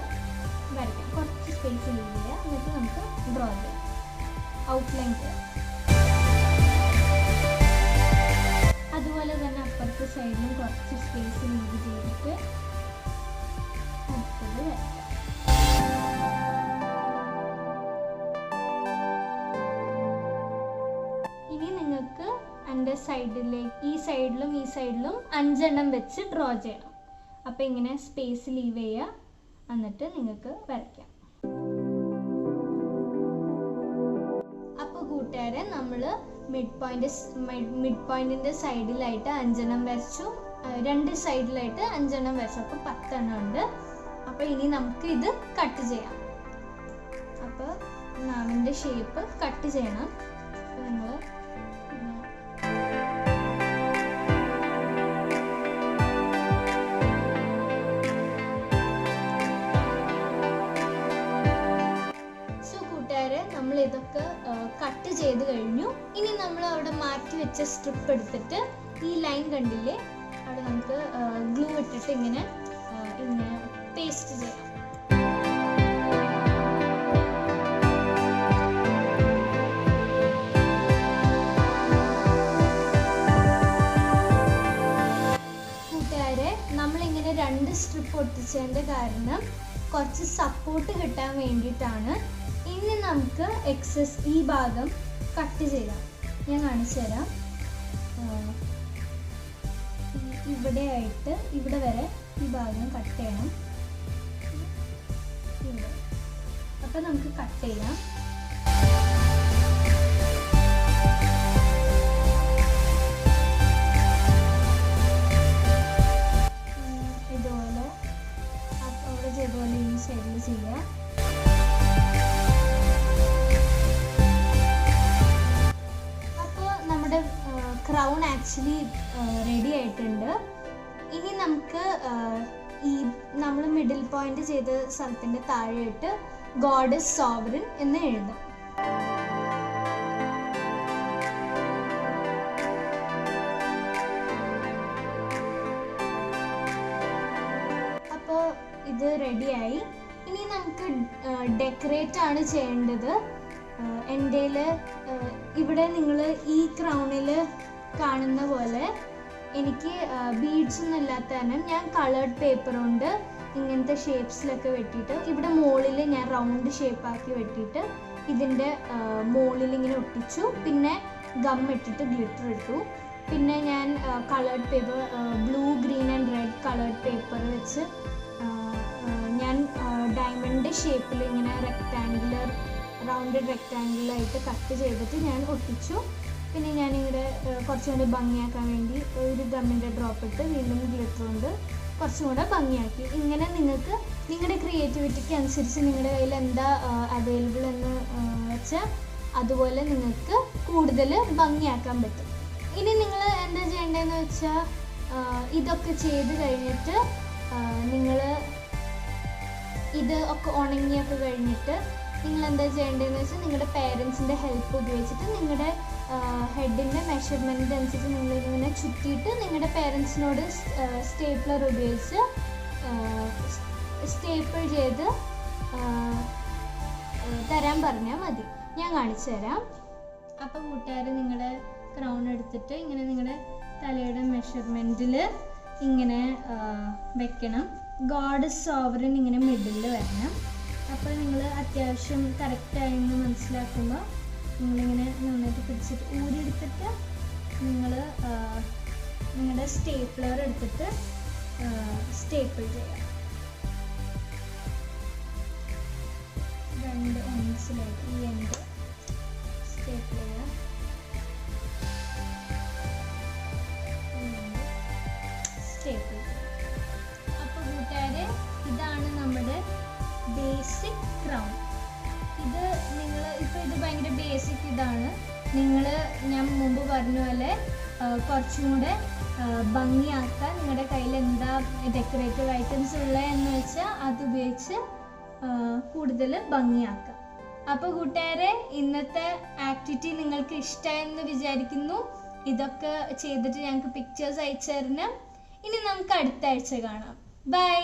വരയ്ക്കാം. കുറച്ച് സ്പേസ് ലീവ് ചെയ്യുക, എന്നിട്ട് നമുക്ക് ഡ്രോ ചെയ്യാം, ഔട്ട്ലൈൻ ചെയ്യാം. അതുപോലെ തന്നെ അപ്പുറത്തെ സൈഡിലും കുറച്ച് സ്പേസ് ലീവ് ചെയ്തിട്ട് അടുത്തത് വരയ്ക്കാം. ഇനി നിങ്ങൾക്ക് എൻ്റെ സൈഡിലേക്ക് ഈ സൈഡിലും 5 എണ്ണം വെച്ച് ഡ്രോ ചെയ്യണം. അപ്പോൾ ഇങ്ങനെ സ്പേസ് ലീവ് ചെയ്യുക, എന്നിട്ട് നിങ്ങൾക്ക് വരയ്ക്കാം. അപ്പോൾ കൂട്ടുകാരെ, നമ്മൾ മിഡ് പോയിന്റിൻ്റെ സൈഡിലായിട്ട് 5 എണ്ണം വരച്ചു, 2 സൈഡിലായിട്ട് 5 എണ്ണം വരച്ചു, അപ്പോൾ 10 എണ്ണം ഉണ്ട്. അപ്പോൾ ഇനി നമുക്ക് ഇത് കട്ട് ചെയ്യാം. അപ്പോൾ നാവിൻ്റെ ഷേപ്പ് കട്ട് ചെയ്യണം. അപ്പോൾ നിങ്ങൾ നമ്മൾ ഇതൊക്കെ കട്ട് ചെയ്ത് കഴിഞ്ഞു. ഇനി നമ്മൾ അവിടെ മാറ്റി വെച്ച സ്ട്രിപ്പ് എടുത്തിട്ട് ഈ ലൈൻ കണ്ടില്ലേ, അവിടെ നമുക്ക് ഗ്ലൂ ഇട്ടിട്ട് ഇങ്ങനെ പേസ്റ്റ് ചെയ്യാം. കൂട്ടുകാരെ, നമ്മളിങ്ങനെ 2 സ്ട്രിപ്പ് ഒട്ടിച്ചതിൻ്റെ കാരണം കുറച്ച് സപ്പോർട്ട് കിട്ടാൻ വേണ്ടിയിട്ടാണ്. ഇനി നമുക്ക് എക്സസ് ഈ ഭാഗം കട്ട് ചെയ്യാം. ഞാൻ കാണിച്ചു തരാം. ഇവിടെ ആയിട്ട് ഇവിടെ വരെ ഈ ഭാഗം കട്ട് ചെയ്യണം. അപ്പം നമുക്ക് കട്ട് ചെയ്യാം. ഇതുപോലെ അവിടെ ചെയ്തതുപോലെ ഈ സൈഡിൽ ചെയ്യാം. ക്രൗൺ ആക്ച്വലി റെഡി ആയിട്ടുണ്ട്. ഇനി നമുക്ക് ഈ നമ്മൾ മിഡിൽ പോയിന്റ് ചെയ്ത സ്ഥലത്തിൻ്റെ താഴെയായിട്ട് ഗോഡ് ഈസ് സോവറിൻ എന്ന് എഴുതാം. അപ്പോൾ ഇത് റെഡിയായി. ഇനി നമുക്ക് ഡെക്കറേറ്റ് ആണ് ചെയ്യേണ്ടത്. എൻ്റെ ഇവിടെ നിങ്ങൾ ഈ ക്രൗണിൽ കാണുന്ന പോലെ എനിക്ക് ബീഡ്സ് ഒന്നും ഇല്ലാത്ത കാരണം ഞാൻ കളേർഡ് പേപ്പർ കൊണ്ട് ഇങ്ങനത്തെ ഷേപ്സിലൊക്കെ വെട്ടിയിട്ട് ഇവിടെ മുകളിൽ ഞാൻ റൗണ്ട് ഷേപ്പാക്കി വെട്ടിയിട്ട് ഇതിൻ്റെ മുകളിൽ ഇങ്ങനെ ഒട്ടിച്ചു. പിന്നെ ഗം ഇട്ടിട്ട് ഗ്ലിറ്റർ ഇട്ടു. പിന്നെ ഞാൻ coloured paper blue, green and red coloured paper വെച്ച് ഞാൻ ഡയമണ്ട് ഷേപ്പിൽ ഇങ്ങനെ റൗണ്ടഡ് റെക്റ്റാങ്കിളായിട്ട് കട്ട് ചെയ്തിട്ട് ഞാൻ ഒട്ടിച്ചു. പിന്നെ ഞാനിവിടെ കുറച്ചുകൂടെ ഭംഗിയാക്കാൻ വേണ്ടി ഒരു ഗമ്മിൻ്റെ ഡ്രോപ്പ് ഇട്ട് വീണ്ടും ഗ്ലിറ്റർ കൊണ്ട് കുറച്ചും കൂടെ ഭംഗിയാക്കി. ഇങ്ങനെ നിങ്ങൾക്ക് നിങ്ങളുടെ ക്രിയേറ്റിവിറ്റിക്ക് അനുസരിച്ച് നിങ്ങളുടെ കയ്യിൽ എന്താ അവൈലബിൾ എന്ന് വെച്ചാൽ അതുപോലെ നിങ്ങൾക്ക് കൂടുതൽ ഭംഗിയാക്കാൻ പറ്റും. ഇനി നിങ്ങൾ എന്താ ചെയ്യേണ്ടതെന്ന് വെച്ചാൽ ഇതൊക്കെ ചെയ്ത് കഴിഞ്ഞിട്ട് നിങ്ങൾ ഇത് ഒക്കെ ഉണങ്ങിയൊക്കെ കഴിഞ്ഞിട്ട് നിങ്ങൾ എന്താ ചെയ്യേണ്ടതെന്ന് വെച്ചാൽ നിങ്ങളുടെ പേരൻസിൻ്റെ ഹെൽപ്പ് ഉപയോഗിച്ചിട്ട് നിങ്ങളുടെ ഹെഡിൻ്റെ മെഷർമെൻറ്റ് അനുസരിച്ച് നിങ്ങളിങ്ങനെ ചുറ്റിയിട്ട് നിങ്ങളുടെ പേരൻസിനോട് സ്റ്റേപ്ലർ ഉപയോഗിച്ച് സ്റ്റേപ്പിൾ ചെയ്ത് തരാൻ പറഞ്ഞാൽ മതി. ഞാൻ കാണിച്ചു തരാം. അപ്പോൾ കൂട്ടുകാർ നിങ്ങളുടെ ക്രൗൺ എടുത്തിട്ട് ഇങ്ങനെ നിങ്ങളുടെ തലയുടെ മെഷർമെൻറ്റിൽ ഇങ്ങനെ വെക്കണം. ഗോഡ് സോവറിൻ ഇങ്ങനെ മിഡിൽ വരണം. അപ്പോൾ നിങ്ങൾ അത്യാവശ്യം കറക്റ്റായെന്ന് മനസ്സിലാക്കുമ്പോൾ നിങ്ങളിങ്ങനെ നന്നായിട്ട് പിടിച്ചിട്ട് ഊരിയെടുത്തിട്ട് നിങ്ങൾ നിങ്ങളുടെ സ്റ്റേപ്ലർ എടുത്തിട്ട് സ്റ്റേപ്പിൾ ചെയ്യാം. 2 എൻഡ്സിലായിട്ട് ഈ എൻഡ് സ്റ്റേപ്പിൾ ചെയ്യാം. സ്റ്റേപ്പിൾ ചെയ്യാം. അപ്പോൾ കൂട്ടുകാരെ, ഇതാണ് നമ്മുടെ ബേസിക് ക്രൗൺ. ഇത് നിങ്ങൾ ഇപ്പോൾ ഇത് ഭയങ്കര ബേസിക് ഇതാണ്. ഞാൻ മുമ്പ് പറഞ്ഞ പോലെ കുറച്ചും കൂടെ ഭംഗിയാക്കാൻ നിങ്ങളുടെ കയ്യിൽ എന്താ ഡെക്കറേറ്റീവ് ഐറ്റംസ് ഉള്ളതെന്ന് വെച്ചാൽ അതുപയോഗിച്ച് കൂടുതൽ ഭംഗിയാക്കാം. അപ്പോൾ കൂട്ടുകാരെ, ഇന്നത്തെ ആക്ടിവിറ്റി നിങ്ങൾക്ക് ഇഷ്ടമായെന്ന് വിചാരിക്കുന്നു. ഇതൊക്കെ ചെയ്തിട്ട് ഞങ്ങൾക്ക് പിക്ചേഴ്സ് അയച്ചു തരണം. ഇനി നമുക്ക് അടുത്ത ആഴ്ച കാണാം. ബൈ.